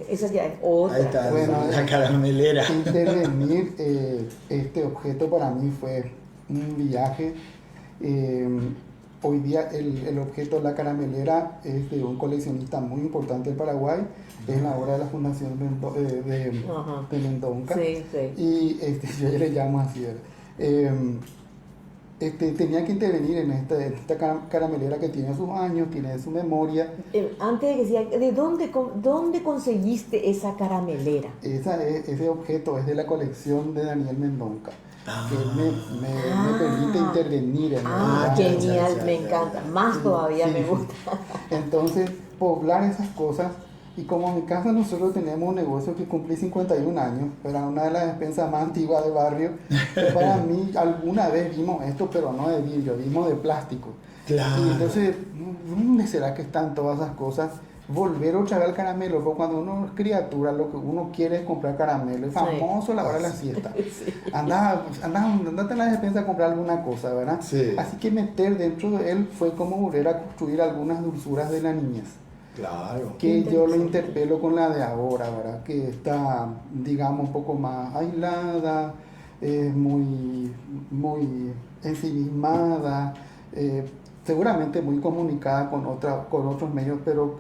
Esa ya es otra. Ahí está, Bueno, la caramelera. Intervenir, este objeto para mí fue un viaje. hoy día el objeto, la caramelera, es de un coleccionista muy importante del Paraguay, es la obra de la Fundación Ajá. de Mendonca. Sí, sí. Y yo ya le llamo así. Tenía que intervenir en esta caramelera que tiene sus años, tiene su memoria. Antes de que siga, ¿de dónde conseguiste esa caramelera? Ese objeto es de la colección de Daniel Mendonca, que él me permite intervenir en Genial, ya, me ya, encanta. ya. Más todavía Sí, me sí. gusta. Entonces, poblar esas cosas. Y como en mi casa nosotros tenemos un negocio que cumplí 51 años, era una de las despensas más antiguas del barrio. Para mí, alguna vez vimos esto, pero no de vidrio, vimos de plástico. Claro. Y entonces, ¿dónde será que están todas esas cosas? Volver otra vez al caramelo, porque cuando uno es criatura, lo que uno quiere es comprar caramelo. Es famoso la hora de la siesta. Sí. Andate a la despensa a comprar alguna cosa, ¿verdad? Sí. Así que meter dentro de él fue como volver a construir algunas dulzuras de la niñez. Claro. Que yo lo Interesante. interpelo con la de ahora, ¿verdad? Que está, digamos, un poco más aislada, muy ensimismada, seguramente muy comunicada con otros medios, pero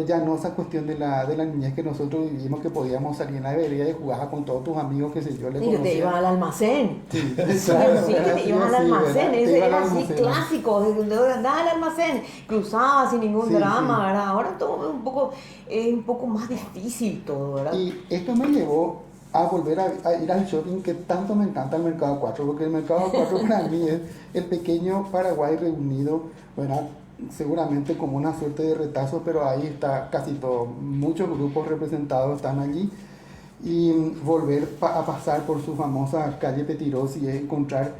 ya no esa cuestión de la niñez que nosotros vivimos, que podíamos salir en la vereda y jugar con todos tus amigos, que sé yo, le Y que te iban al almacén. Sí, Sí, que te iban al almacén, Te ese iban era al así almacén. clásico, de andaba al almacén, cruzaba sin ningún Sí, drama, sí. ¿verdad? Ahora todo es un poco más difícil todo, ¿verdad? Y esto me llevó a volver a ir al shopping que tanto me encanta, el Mercado 4, porque el Mercado 4 para mí es el pequeño Paraguay reunido, ¿verdad? Seguramente como una suerte de retazo, pero ahí está casi todo, muchos grupos representados están allí, y volver a pasar por su famosa calle Petirosi y encontrar,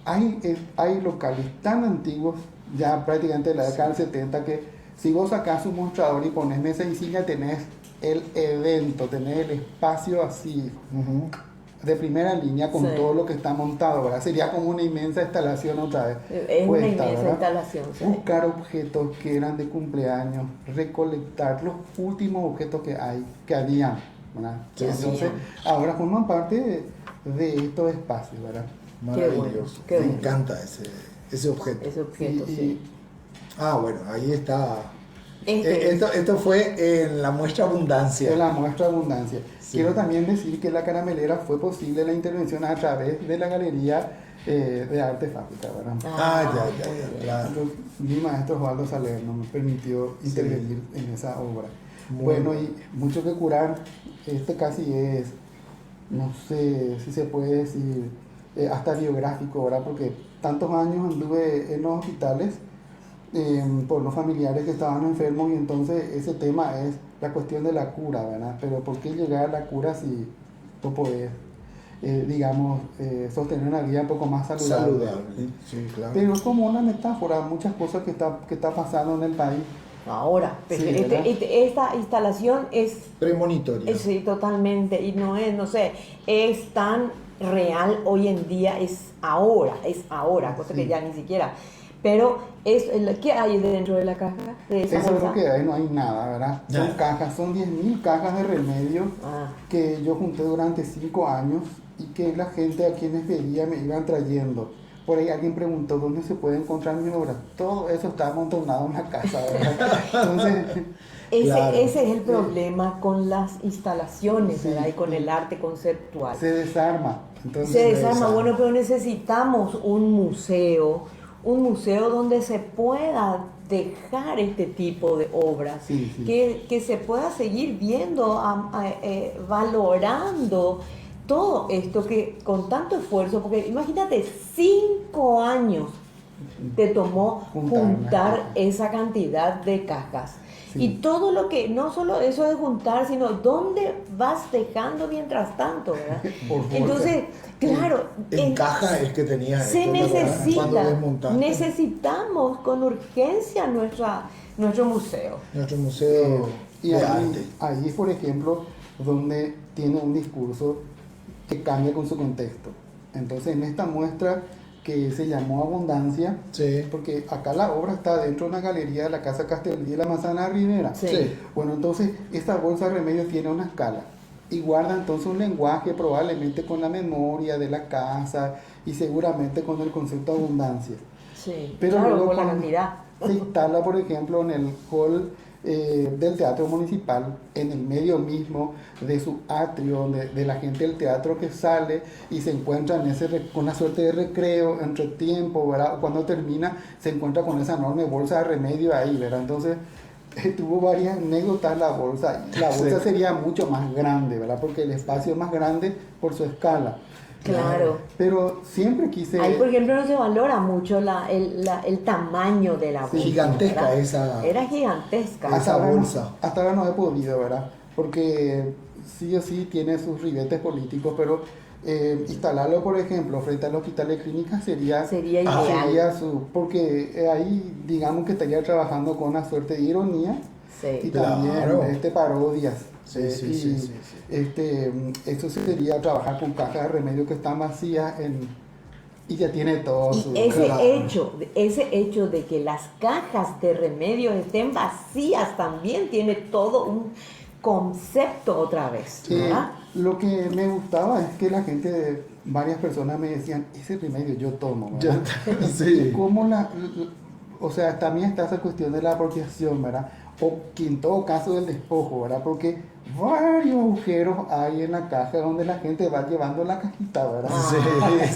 hay locales tan antiguos, ya prácticamente de la década del 70, que si vos sacás un mostrador y pones mesa y silla, tenés el evento, tenés el espacio así, Ujú. de primera línea con Sí. todo lo que está montado, ¿verdad? Sería como una inmensa instalación otra vez. Es una puesta, inmensa ¿verdad? instalación, sí. Buscar objetos que eran de cumpleaños, recolectar los últimos objetos que habían, ¿verdad? Sí, sí. Entonces, ahora forman parte de estos espacios, ¿verdad? Maravilloso. qué Me bueno. encanta ese objeto. Ese objeto, Y- sí. Bueno, ahí está. Este es- Esto fue en la muestra abundancia. De la muestra abundancia. Sí. Quiero también decir que la caramelera fue posible la intervención a través de la Galería de Arte Fábrica, ¿verdad? Ya, claro. Entonces, mi maestro Osvaldo Salerno me permitió intervenir en esa obra. Muy Bueno, bien. y mucho que curar, casi es, no sé si se puede decir, hasta biográfico, ¿verdad? Porque tantos años anduve en los hospitales por los familiares que estaban enfermos, y entonces ese tema es la cuestión de la cura, ¿verdad? Pero ¿por qué llegar a la cura si tú podés, digamos, sostener una vida un poco más saludable? Saludable. Sí, claro. Pero es como una metáfora, muchas cosas que está pasando en el país. Ahora, Sí, pero ¿verdad? esta instalación es Premonitoria. sí, totalmente, y no es, no sé, es tan real hoy en día, es ahora, cosa que Sí. ya ni siquiera. Pero ¿qué hay dentro de la caja? De esa Eso es bolsa? lo que hay, no hay nada, ¿verdad? Son Ya. cajas, son 10.000 cajas de remedio Ah, que yo junté durante 5 años y que la gente a quienes pedía me iban trayendo. Por ahí alguien preguntó dónde se puede encontrar mi obra. Todo eso está amontonado en la casa, ¿verdad? Entonces, Claro. ese es el problema con las instalaciones, Sí, ¿verdad? Y con sí. el arte conceptual. se desarma. Entonces, Se desarma, desarma. bueno, pero necesitamos un museo donde se pueda dejar este tipo de obras, Sí, sí. que se pueda seguir viendo, valorando todo esto que con tanto esfuerzo, porque imagínate, 5 años te tomó Juntar juntar una esa cantidad de cajas. Sí. Y todo lo que, no solo eso de juntar, sino dónde vas dejando mientras tanto, ¿verdad? Por favor. Entonces, claro, En caja es que tenía se esto, ¿verdad? Cuando necesita, desmontaste. necesitamos con urgencia nuestro museo. Nuestro museo y de ahí, arte. ahí, por ejemplo, donde tiene un discurso que cambia con su contexto. Entonces, en esta muestra que se llamó Abundancia, Sí. porque acá la obra está dentro de una galería de la Casa Castellí de la Manzana Rivera. Sí. Sí. Bueno, entonces esta bolsa de remedio tiene una escala y guarda entonces un lenguaje probablemente con la memoria de la casa y seguramente con el concepto de abundancia. Sí, Pero claro, luego por la con- cantidad. Se instala, por ejemplo, en el hall del Teatro Municipal, en el medio mismo de su atrio, de la gente del teatro que sale y se encuentra en con una suerte de recreo, entre tiempo, ¿verdad? Cuando termina, se encuentra con esa enorme bolsa de remedio ahí, ¿verdad? Entonces, tuvo varias anécdotas la bolsa. La bolsa sería mucho más grande, ¿verdad? Porque el espacio es más grande por su escala. Claro. Pero siempre quise... Ahí, por ejemplo, no se valora mucho el tamaño de la bolsa. Gigantesca ¿verdad? esa. Era gigantesca. Esa bolsa. Hasta ahora no he podido, ¿verdad? Porque sí o sí tiene sus ribetes políticos, pero instalarlo, por ejemplo, frente al hospital de clínicas sería ideal. porque ahí digamos que estaría trabajando con una suerte de ironía y Sí. también Claro. parodias. Sí, sí, Y, sí, sí, sí. Eso sería trabajar con cajas de remedio que están vacías y ya tiene todo Y su... Claro. ese hecho de que las cajas de remedio estén vacías también tiene todo un concepto otra vez, ¿verdad? Lo que me gustaba es que la gente, varias personas me decían, ese remedio yo tomo, ¿verdad? Sí. ¿Cómo o sea, también está esa cuestión de la apropiación, ¿verdad? O que en todo caso del despojo, ¿verdad? Porque varios agujeros hay en la caja donde la gente va llevando la cajita, ¿verdad? Sí,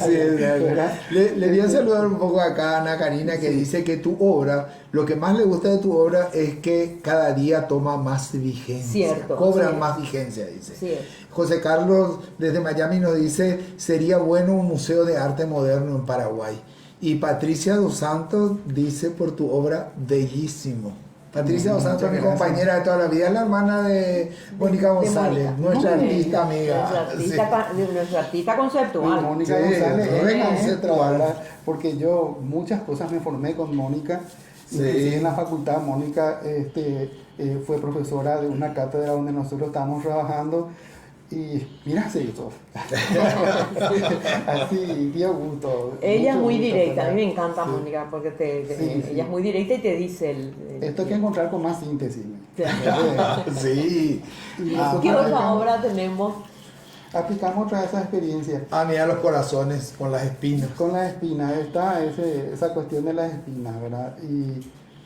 sí, es verdad. Le voy a saludar un poco acá a Ana Karina que dice que tu obra, lo que más le gusta de tu obra es que cada día toma más vigencia. Cierto, Cobra cierto. más vigencia, dice. Cierto. José Carlos desde Miami nos dice, sería bueno un museo de arte moderno en Paraguay. Y Patricia Dos Santos dice por tu obra, bellísimo. Patricia Dos Santos, mi Muchas gracias. compañera de toda la vida, es la hermana de Mónica González, Mónica. nuestra Muy artista amiga. Nuestra artista Y conceptual. Mónica Sí, González es re maestra, conceptual. ¿verdad? Porque yo muchas cosas me formé con Mónica. Sí. Inclusive en la facultad, Mónica fue profesora de una cátedra donde nosotros estábamos trabajando. Y mira, se hizo. Así, dio gusto. Ella es mucho muy gusto, directa, a ¿verdad? mí me encanta Sí. Mónica porque Sí, sí. ella es muy directa y te dice Esto hay que encontrar con más síntesis. Sí. Y ¿Qué nosotros otra obra tenemos? aplicamos otra de esas experiencias. Ah, mira los corazones con las espinas. Con las espinas, está esa cuestión de las espinas, ¿verdad? Y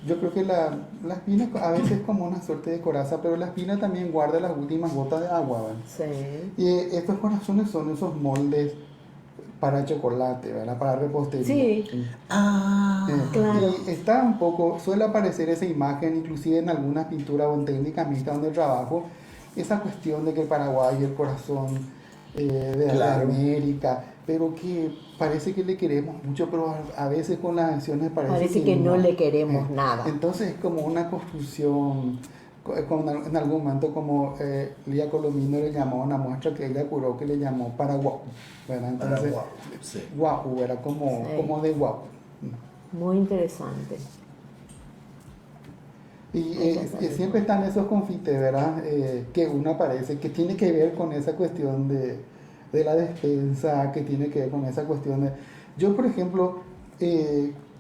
yo creo que la espina a veces es como una suerte de coraza, pero la espina también guarda las últimas gotas de agua, ¿verdad? Sí. Y estos corazones son esos moldes para chocolate, ¿verdad? Para repostería. Sí. Ah, Claro. Y está un poco, suele aparecer esa imagen, inclusive en algunas pinturas o en técnicas mixtas donde trabajo, esa cuestión de que el Paraguay es el corazón de Claro. América, pero que parece que le queremos mucho, pero a veces con las acciones Parece que no le queremos nada. Entonces es como una construcción, en algún momento como Lía Colomino le llamó a una muestra que ella curó que le llamó Paraguay, ¿verdad? Entonces, sí. guapu, era como, Sí. como de guapu. Muy interesante. Y siempre están esos confites, ¿verdad? Que uno aparece, que tiene que ver con esa cuestión de la despensa, que tiene que ver con esa cuestión de... Yo, por ejemplo,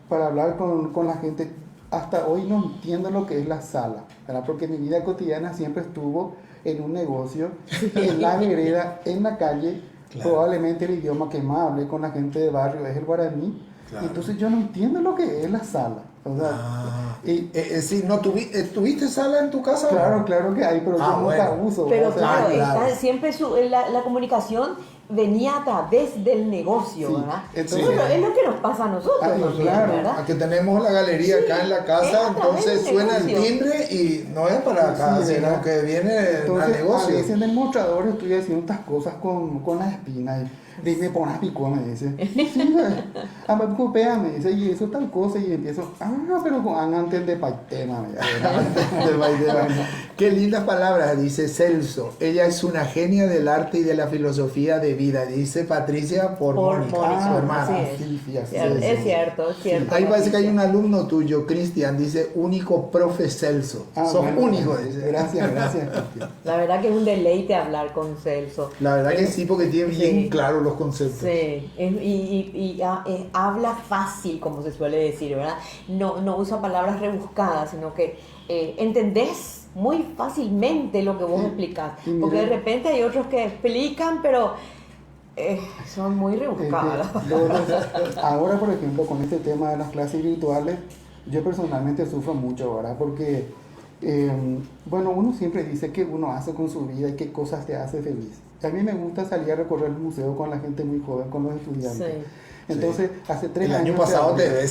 para hablar con la gente, hasta hoy no entiendo lo que es la sala, ¿verdad? Porque mi vida cotidiana siempre estuvo en un negocio, en la vereda, en la calle. Claro. Probablemente el idioma que más hablé con la gente de barrio es el guaraní. Claro. Entonces yo no entiendo lo que es la sala. O sea, Ah. y, Sí, ¿no ¿tuviste sala en tu casa? claro que hay, pero Ah, yo nunca bueno. uso. Pero o sea, claro, claro. está siempre la comunicación venía a través del negocio, Sí, ¿verdad? entonces- Bueno, es lo que nos pasa a nosotros Ay, también, claro. ¿verdad? Aquí tenemos la galería Sí, acá en la es casa, a través entonces del suena el negocio. timbre y no es para acá, Sí, sino ¿verdad? que viene al Entonces, a negocio. veces en el mostrador estoy haciendo estas cosas con las espinas. Y me pone a picó, me dice. Sí, a me copia, me dice, y eso tal cosa. Y empiezo, pero antes de paitema, me dice. Del Baidema. Qué lindas palabras, dice Celso. Ella es una genia del arte y de la filosofía de vida, dice Patricia por Mónica, Mónica, su hermana. así es. Sí, así Cierto, es. es cierto, es cierto. Ahí parece que hay Patricia. un alumno tuyo, Cristian, dice único profe Celso. Sos Bueno, único, dice. Gracias, Cristian. La verdad que es un deleite hablar con Celso. La verdad que sí, porque tiene bien Sí. claros los conceptos. Sí, habla fácil, como se suele decir, ¿verdad? No usa palabras rebuscadas, sino que entendés muy fácilmente lo que vos explicás. Y Porque de mira- repente hay otros que explican, pero Son muy rebuscadas. Ahora, por ejemplo, con este tema de las clases virtuales, yo personalmente sufro mucho, ¿verdad? Porque, bueno, uno siempre dice qué uno hace con su vida y qué cosas te hace feliz. A mí me gusta salir a recorrer el museo con la gente muy joven, con los estudiantes. Sí. Entonces, hace 3 El años... año pasado te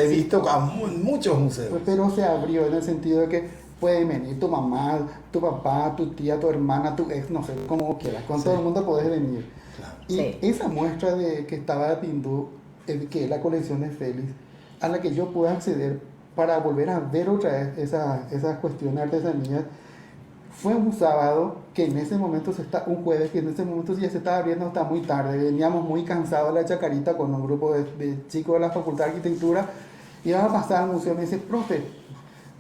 he visto a muchos museos. Pero se abrió en el sentido de que puede venir tu mamá, tu papá, tu tía, tu hermana, tu ex, no sé, como quieras. Con todo el mundo podés venir. Claro. Y Sí. esa muestra de que estaba de Pindú, que es la colección de Félix, a la que yo puedo acceder para volver a ver otra vez esas cuestiones de artesanías, fue un sábado que en ese momento un jueves que en ese momento ya se estaba abriendo hasta muy tarde. Veníamos muy cansados de la Chacarita con un grupo de chicos de la Facultad de Arquitectura. Iba a pasar al museo y me dice, profe,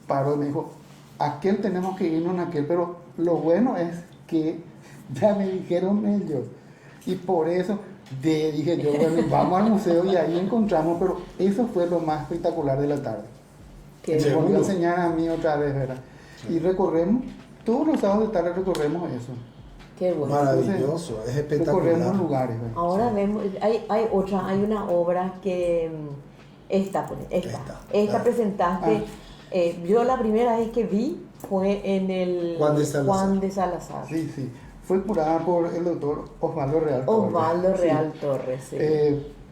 paró y me dijo, aquel tenemos que irnos en aquel, pero lo bueno es que ya me dijeron ellos. Y por eso dije yo, bueno, vamos al museo y ahí encontramos, pero eso fue lo más espectacular de la tarde. Qué Me Seguro. volvió a enseñar a mí otra vez, ¿verdad? Y recorremos, todos los sábados de tarde recorremos eso. Qué bueno. Maravilloso, es espectacular. Recorremos lugares, ¿verdad? Ahora vemos, hay una obra que esta Esta. presentaste. Yo la primera vez que vi fue en el Juan de Salazar. Salazar. Sí. Fue curada por el doctor Osvaldo Real Torres. Osvaldo Sí. Real Torres, sí.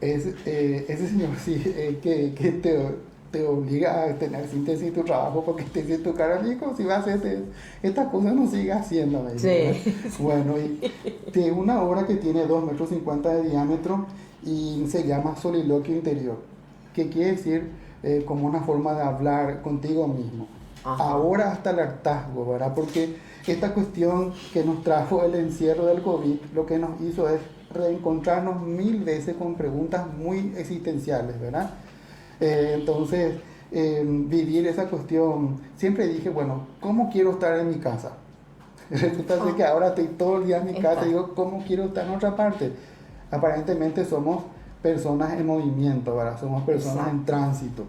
Ese señor sí, que te obliga a tener síntesis tu trabajo porque te dice tu cara, amigo, si vas a hacer estas cosas no sigas haciendo. Me dice, Sí. ¿verdad? Bueno, y tiene una obra que tiene 2,50 metros de diámetro y se llama Soliloquio Interior, que quiere decir como una forma de hablar contigo mismo. Ajá. Ahora hasta el hartazgo, ¿verdad? Porque esta cuestión que nos trajo el encierro del COVID, lo que nos hizo es reencontrarnos 1000 veces con preguntas muy existenciales, ¿verdad? Entonces, vivir esa cuestión, siempre dije, bueno, ¿cómo quiero estar en mi casa? Resulta ser que ahora estoy todo el día en mi casa y digo, ¿cómo quiero estar en otra parte? Aparentemente somos personas en movimiento, ¿verdad? Somos personas en tránsito.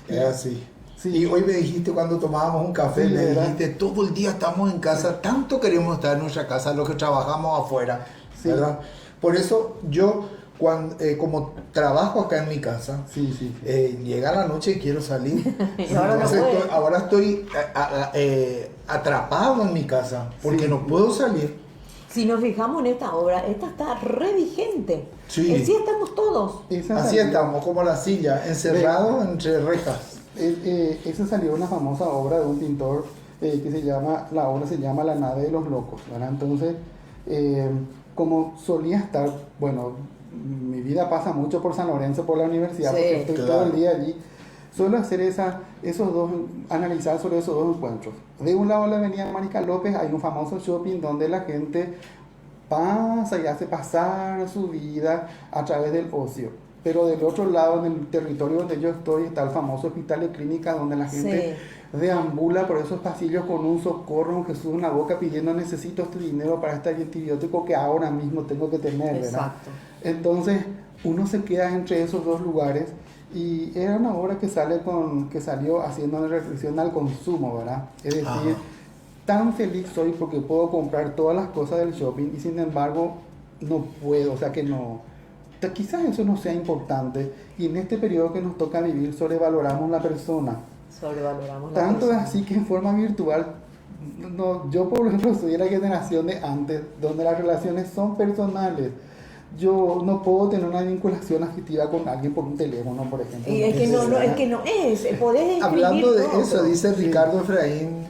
Es así. Sí. Y hoy me dijiste cuando tomábamos un café, Sí, me ¿verdad? dijiste, todo el día estamos en casa, tanto queremos estar en nuestra casa, los que trabajamos afuera, Sí. ¿verdad? Por eso yo, como trabajo acá en mi casa, Sí. llega la noche y quiero salir. Y ahora no Entonces, puede. ahora estoy atrapado en mi casa, porque Sí. no puedo salir. Si nos fijamos en esta obra, esta está re vigente. Sí. Así estamos todos. Esa Así salió- estamos, como la silla, encerrados entre rejas. Esa salió una famosa obra de un pintor que la obra se llama La nave de los locos, ¿verdad? Entonces, como solía estar, bueno, mi vida pasa mucho por San Lorenzo, por la universidad, Sí, porque estoy claro. todo el día allí, suelo hacer analizar sobre esos dos encuentros. De un lado de la avenida Mónica López hay un famoso shopping donde la gente pasa y hace pasar su vida a través del ocio. Pero del otro lado, en el territorio donde yo estoy, está el famoso hospital de clínica donde la gente deambula por esos pasillos con un socorro, un Jesús en la boca pidiendo necesito este dinero para este antibiótico que ahora mismo tengo que tener, ¿verdad? Exacto. Entonces uno se queda entre esos dos lugares y era una obra que salió haciendo una reflexión al consumo, ¿verdad? Es decir, Ajá. tan feliz soy porque puedo comprar todas las cosas del shopping y sin embargo no puedo, o sea que no, quizás eso no sea importante y en este periodo que nos toca vivir sobrevaloramos la persona. Sobrevaloramos la Tanto es persona. así que en forma virtual, yo por ejemplo soy de la generación de antes, donde las relaciones son personales. Yo no puedo tener una vinculación afectiva con alguien por un teléfono, por ejemplo. Y es que no es. Podés escribir Hablando de todo, eso, pero- dice Ricardo Efraín,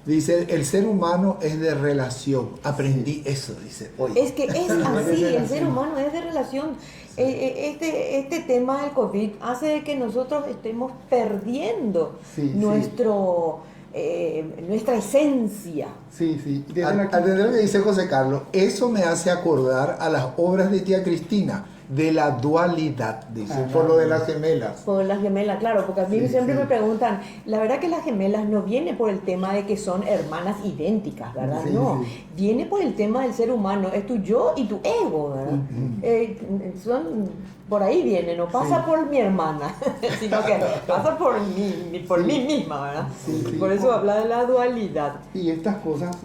dice, el ser humano es de relación. Aprendí eso, dice hoy. Es que es así, el ser humano es de relación. Este tema del COVID hace de que nosotros estemos perdiendo Sí, sí. nuestra esencia. Sí. Desde Al la- entender lo que dice José Carlos, eso me hace acordar a las obras de tía Cristina, de la dualidad, dice, Ajá. por lo de las gemelas. Por las gemelas, claro, porque a mí Sí, siempre sí. me preguntan, la verdad que las gemelas no viene por el tema de que son hermanas idénticas, ¿verdad? Sí, No, sí. viene por el tema del ser humano, es tu yo y tu ego, ¿verdad? Por ahí viene, no pasa Sí. por mi hermana, sino que pasa por mí misma, ¿verdad? Sí. Por eso habla de la dualidad. Y estas cosas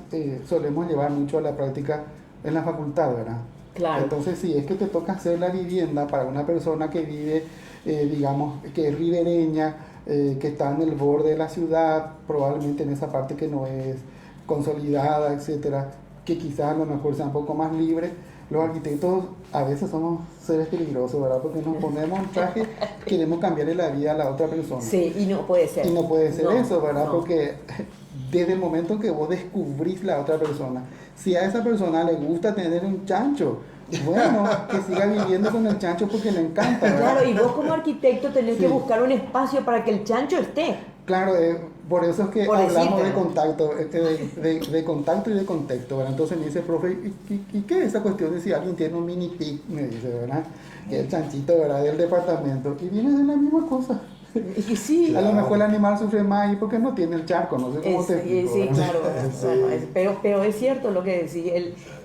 solemos llevar mucho a la práctica en la facultad, ¿verdad? Claro. Entonces, si es que te toca hacer la vivienda para una persona que vive, digamos, que es ribereña, que está en el borde de la ciudad, probablemente en esa parte que no es consolidada, etcétera, que quizás a lo mejor sea un poco más libre, los arquitectos a veces somos seres peligrosos, ¿verdad? Porque nos ponemos un traje, queremos cambiarle la vida a la otra persona. Sí, y no puede ser. Y no puede ser No, eso, ¿verdad? no. Porque desde el momento que vos descubrís la otra persona, si a esa persona le gusta tener un chancho, bueno, que siga viviendo con el chancho porque le encanta, ¿verdad? Claro, y vos como arquitecto tenés Sí. que buscar un espacio para que el chancho esté. Claro, por eso es que Por hablamos decirte, de ¿no? contacto, de contacto y de contexto, ¿verdad? Entonces me dice, profe, ¿y qué es esa cuestión de si alguien tiene un mini pig? Me dice, ¿verdad? Que es el chanchito, ¿verdad? Del departamento. Y viene de la misma cosa. Y sí, A lo mejor el animal sufre más ahí porque no tiene el charco, no sé cómo te explico, sí, ¿verdad? claro. Sí. Bueno, pero es cierto lo que decís,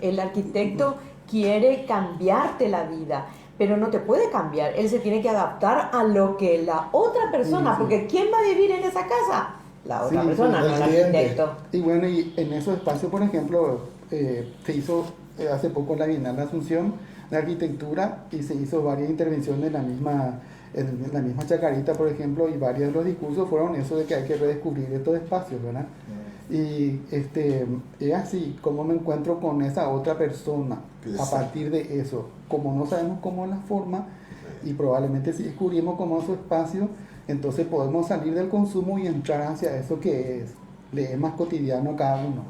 el arquitecto quiere cambiarte la vida, pero no te puede cambiar, él se tiene que adaptar a lo que la otra persona, Sí, sí. porque ¿quién va a vivir en esa casa? La otra Sí, persona, sí, no el el cliente. arquitecto. Y bueno, y en esos espacios, por ejemplo, se hizo hace poco la Bienal de Asunción de Arquitectura y se hizo varias intervenciones en la misma Chacarita, por ejemplo, y varios de los discursos fueron eso de que hay que redescubrir estos espacios, ¿verdad? Y es así, cómo me encuentro con esa otra persona a partir de eso. Como no sabemos cómo es la forma y probablemente si descubrimos cómo es su espacio, entonces podemos salir del consumo y entrar hacia eso que le es más cotidiano a cada uno.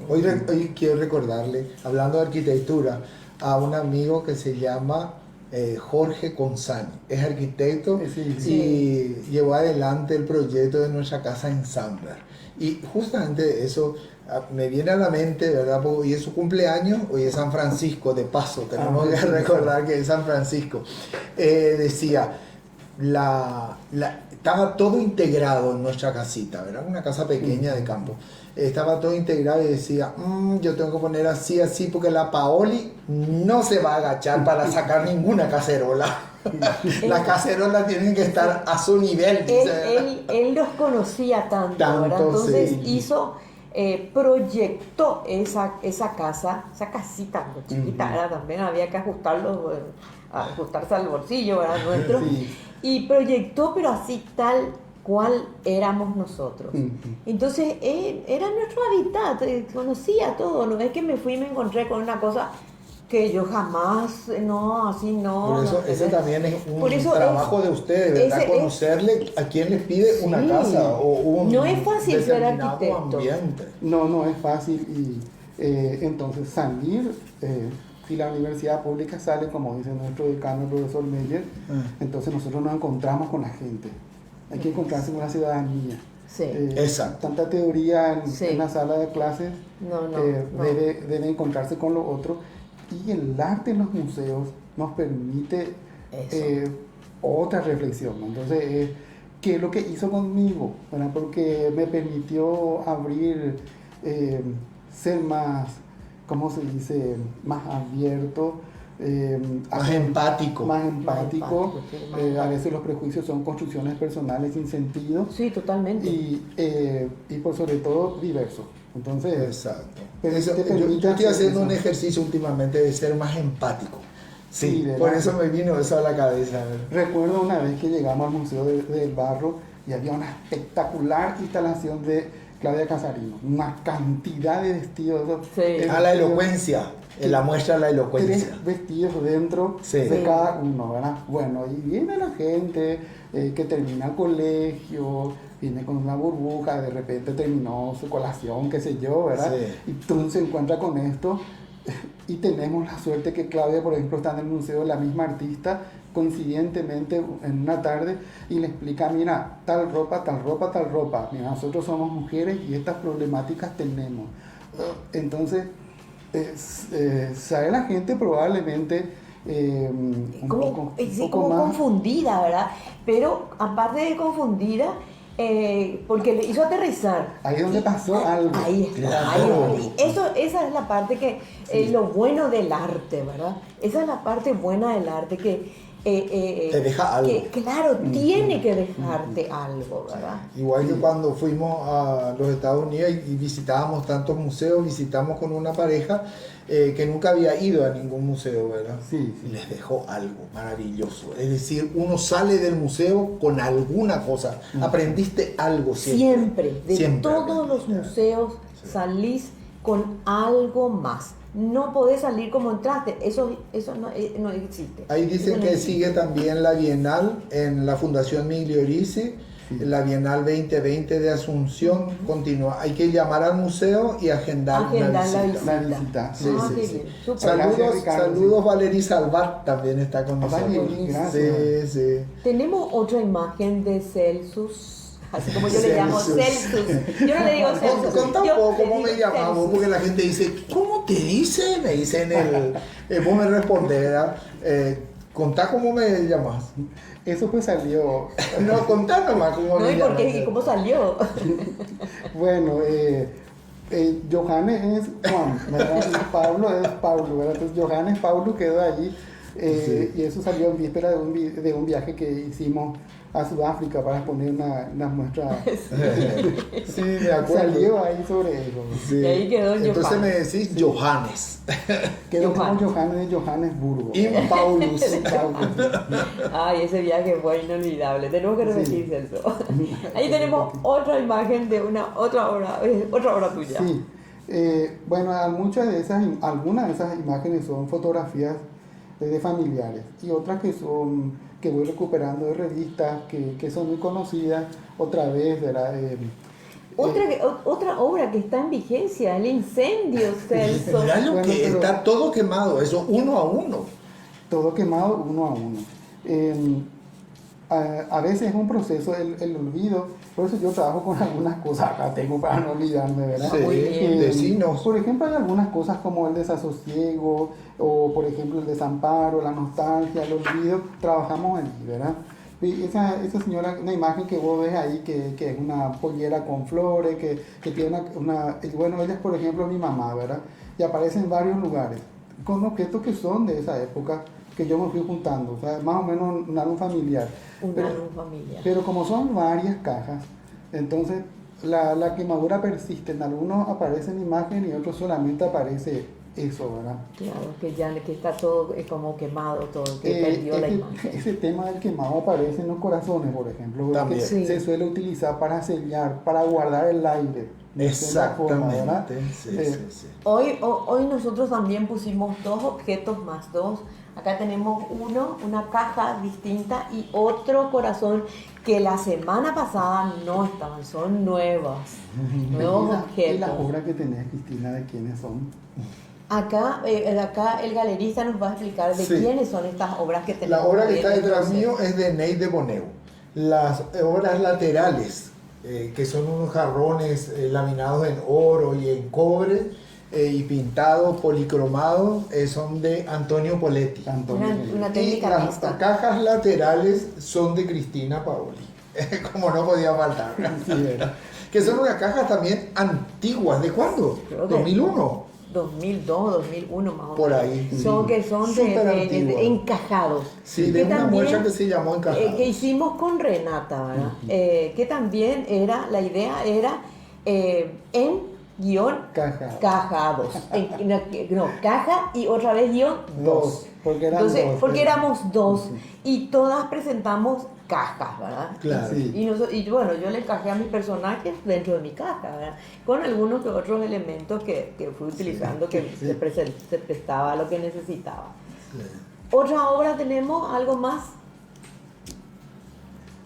Hoy quiero recordarle, hablando de arquitectura, a un amigo que se llama Jorge Consani. Es arquitecto Sí. y llevó adelante el proyecto de nuestra casa en Sambra. Y justamente eso me viene a la mente, ¿verdad? Porque hoy es su cumpleaños, hoy es San Francisco, de paso, tenemos que recordar que es San Francisco. Decía, estaba todo integrado en nuestra casita, ¿verdad? Una casa pequeña de campo. Estaba todo integrado y decía, yo tengo que poner así, así, porque la Paoli no se va a agachar para sacar ninguna cacerola. Las cacerolas tienen que estar a su nivel. Dice, Él los conocía tanto, Tanto, ¿verdad? Entonces sí. proyectó esa casa, esa casita algo chiquita, ¿verdad? También había que ajustarse al bolsillo, ¿verdad? Nuestro. Sí. Y proyectó, pero así tal cual éramos nosotros. Entonces, era nuestro hábitat, conocía todo. No es que me fui y me encontré con una cosa que yo jamás, no, así no. Por eso, no, ese también es un por eso trabajo de ustedes, ¿verdad? ese Conocerle a quién les pide una Sí. casa o un No es fácil ser determinado arquitecto. ambiente. No es fácil y entonces salir, si la universidad pública sale, como dice nuestro decano, el profesor Meyer, entonces nosotros nos encontramos con la gente. Hay que encontrarse con la ciudadanía. Sí. Exacto. Tanta teoría Sí. en la sala de clases No. debe encontrarse con lo otro. Y el arte en los museos nos permite otra reflexión, ¿no? Entonces, ¿qué es lo que hizo conmigo? ¿Verdad? Porque me permitió abrir, ser más, ¿cómo se dice? Más abierto. Más empático. Más empático. Sí, más A empático. veces los prejuicios son construcciones personales sin sentido Sí, totalmente. y por sobre todo diverso. Entonces, Exacto. Pero Eso, te yo permite estoy hacer haciendo eso. un ejercicio últimamente de ser más empático. Sí, de por verdad. eso me vino eso a la cabeza. recuerdo una vez que llegamos al Museo del Barro y había una espectacular instalación de Claudia Casarino, una cantidad de vestidos. Sí. A la elocuencia, la muestra de la elocuencia. 3 vestidos dentro Sí. de cada uno, ¿verdad? Bueno, y viene la gente que termina el colegio, viene con una burbuja, de repente terminó su colación, qué sé yo, ¿verdad? Sí. Y tú se encuentra con esto y tenemos la suerte que Claudia, por ejemplo, está en el museo, la misma artista, coincidentemente en una tarde, y le explica, mira, tal ropa, tal ropa, tal ropa, mira, nosotros somos mujeres y estas problemáticas tenemos. Entonces, sabe la gente probablemente un poco como más. confundida, ¿verdad? Pero aparte de confundida, porque le hizo aterrizar. Ahí es donde pasó algo. Ahí está. Claro. Esa es la parte que lo bueno del arte, ¿verdad? Esa es la parte buena del arte, que te deja algo. Claro, tiene que dejarte algo, ¿verdad? Igual que cuando fuimos a los Estados Unidos y visitábamos tantos museos, visitamos con una pareja que nunca había ido a ningún museo, ¿verdad? Sí, Y les dejó algo maravilloso. Es decir, uno sale del museo con alguna cosa. Aprendiste algo siempre. De Siempre todos los aprendiste. museos salís con algo más. No podés salir como entraste. Eso no existe. Ahí dicen Eso no que existe. sigue también la Bienal en la Fundación Migliorisi, la Bienal 2020 de Asunción. Continúa. Hay que llamar al museo y agendar la Agendar la visita. visita. La visita. Sí, Ah, sí, qué sí. bien. Súper. Saludos, Gracias, Ricardo. saludos Valery Salvat también está con nosotros. Valery, gracias. Sí, sí. Tenemos otra imagen de Celsus, así como yo le llamo Celsus. Celsus. Yo no le digo Celsus. Contá un yo poco le cómo me digo llamamos, Celsus. porque la gente dice, ¿cómo te dice? Me dice en el... vos me respondés, contá cómo me llamas. Eso pues salió. No, contá nomás cómo No, me ¿y por llamas. qué? ¿Y cómo salió? Bueno, Johannes es Juan, ¿verdad? Y Pablo es Pablo, ¿verdad? Entonces Johannes Pablo quedó allí Sí. y eso salió en víspera de un viaje que hicimos a Sudáfrica para exponer una muestra. Sí, me acuerdo. Salió ahí sobre eso. Sí. Y ahí quedó Entonces Johannes. me decís Johannes. Quedó como Johannes. Johannes de Johannesburgo. Y Paulus. Ay, ese viaje fue inolvidable. Tenemos que repetir eso. Ahí tenemos otra imagen de otra obra tuya. Sí. Bueno, algunas de esas imágenes son fotografías de familiares y otras que voy recuperando de revistas que son muy conocidas otra vez, ¿verdad? Otra obra que está en vigencia, el incendio, Celso. Mirá lo Bueno, que pero- está todo quemado, eso uno a uno. Todo quemado uno a uno. A veces es un proceso el olvido, por eso yo trabajo con algunas cosas acá, tengo para no olvidarme, ¿verdad? Sí, Muy bien. vecinos. Por ejemplo, hay algunas cosas como el desasosiego, o por ejemplo el desamparo, la nostalgia, el olvido, trabajamos allí, ¿verdad? Y esa señora, una imagen que vos ves ahí, que es una pollera con flores, que tiene bueno, ella es por ejemplo mi mamá, ¿verdad? Y aparece en varios lugares, con objetos que son de esa época, que yo me fui juntando, o sea, más o menos un álbum familiar. Un Pero- álbum familiar. Pero como son varias cajas, entonces la quemadura persiste. En algunos aparecen imágenes y otros solamente aparece eso, ¿verdad? Claro, que está todo como quemado, todo, que perdió la imagen. Ese tema del quemado aparece en los corazones, por ejemplo, porque También. Sí. se suele utilizar para sellar, para guardar el aire. De cierta forma, ¿verdad? Exactamente. Sí, Eh, sí, sí. Hoy nosotros también pusimos dos objetos más dos. Acá tenemos una caja distinta y otro corazón que la semana pasada no estaban, son nuevos ¿Y las objetos. obras que tenés, Cristina, de quiénes son? Acá el galerista nos va a explicar de Sí. quiénes son estas obras que tenemos. La obra que hoy está en el detrás museo. mío es de Ney de Boneu. Las obras laterales, que son unos jarrones laminados en oro y en cobre y pintados, policromados, son de Antonio Poletti. Antonio. Una Y técnica las mixta. cajas laterales son de Cristina Paoli, como no podía faltar. Sí, ¿verdad? Que son unas cajas también antiguas. ¿De cuándo? Creo que- 2001. 2002, 2001 más o menos. Por ahí. Que son Súper de antiguas. encajados. Sí, de Que una también, muestra que se llamó Encajados. que hicimos con Renata, ¿verdad? Que también la idea era en guión Caja. cajados. Caja y otra vez guión Dos, porque eran Entonces, dos, porque ¿verdad? éramos dos y todas presentamos cajas, ¿verdad? Claro. Sí. Y bueno, yo le encajé a mis personajes dentro de mi caja, ¿verdad? Con algunos que otros elementos que fui utilizando que sí. se prestaba a lo que necesitaba. Otra obra tenemos, algo más.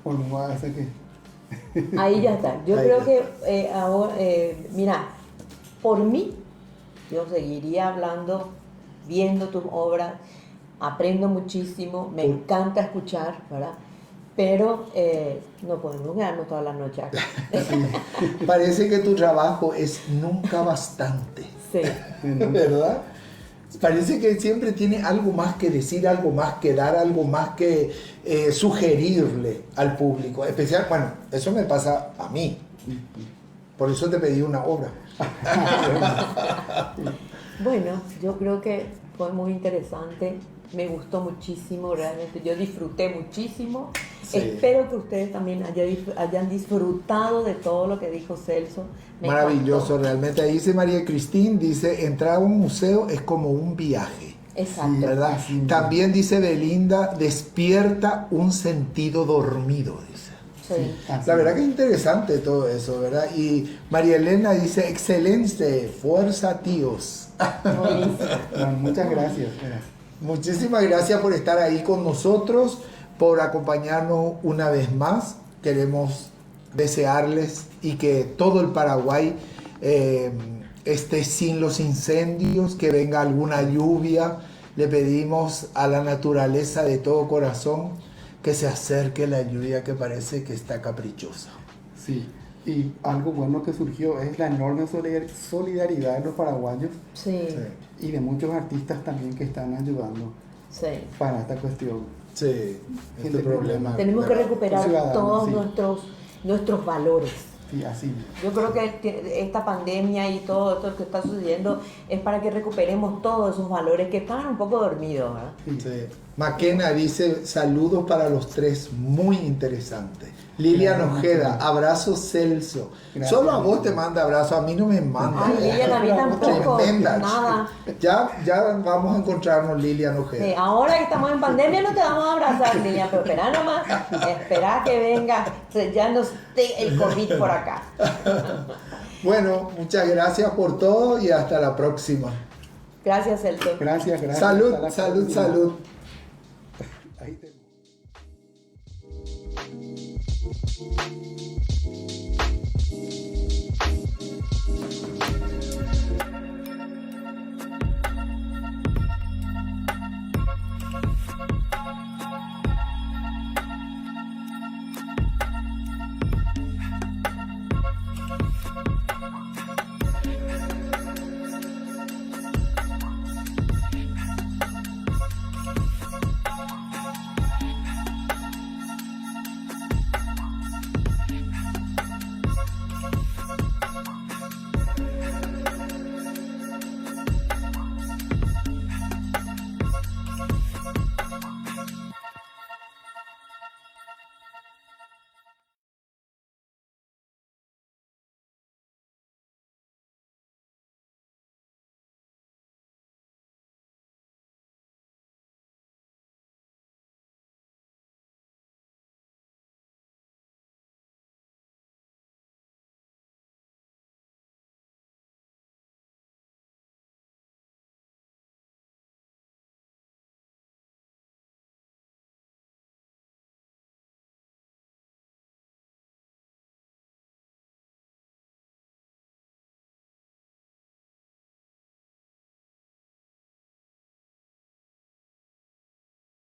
Bueno, voy a hacer que... Ahí ya está. Yo Ahí creo está. que ahora, mira, por mí, yo seguiría hablando, viendo tus obras, aprendo muchísimo, me encanta escuchar, ¿verdad? Pero no podemos quedarnos toda la noche acá. Parece que tu trabajo es nunca bastante, Sí. ¿verdad? Parece que siempre tiene algo más que decir, algo más que dar, algo más que sugerirle al público. Especial, bueno, eso me pasa a mí. Por eso te pedí una obra. Bueno, yo creo que fue muy interesante, me gustó muchísimo, realmente yo disfruté muchísimo. Sí. Espero que ustedes también hayan disfrutado de todo lo que dijo Celso. Me Maravilloso, encantó. realmente. Ahí dice María Cristín, dice, entrar a un museo es como un viaje. Exacto. ¿Verdad? Así mismo. También dice Belinda, despierta un sentido dormido, dice. Sí. Así La verdad es. que es interesante todo eso, ¿verdad? Y María Elena dice, excelente, fuerza tíos. Buenísimo. Bueno, muchas gracias. Muchísimas gracias por estar ahí con nosotros, por acompañarnos una vez más. Queremos desearles y que todo el Paraguay esté sin los incendios, que venga alguna lluvia. Le pedimos a la naturaleza de todo corazón que se acerque la lluvia que parece que está caprichosa. Sí, y algo bueno que surgió es la enorme solidaridad de los paraguayos Sí, Sí, y de muchos artistas también que están ayudando sí. para esta cuestión. sí, este Gente problema. Tenemos que ¿verdad? recuperar Ciudadanos, todos sí. nuestros valores. Sí, así. Yo creo que esta pandemia y todo esto que está sucediendo es para que recuperemos todos esos valores que estaban un poco dormidos, ¿verdad? Sí. Maquena dice saludos para los tres, muy interesante. Lilian Gracias, Ojeda, Maquena. abrazo Celso. Gracias, Solo a vos Maquena. te manda abrazo, a mí no me manda. Ay, Lilian, a mí tampoco, Tremenda. nada. Ya vamos a encontrarnos, Lilian Ojeda. Sí, ahora que estamos en pandemia no te vamos a abrazar, niña, pero espera nomás, espera que venga, ya no esté el COVID por acá. Bueno, muchas gracias por todo y hasta la próxima. Gracias, Celso. Gracias, gracias. Salud, Hasta la salud, próxima. salud. Ahí te-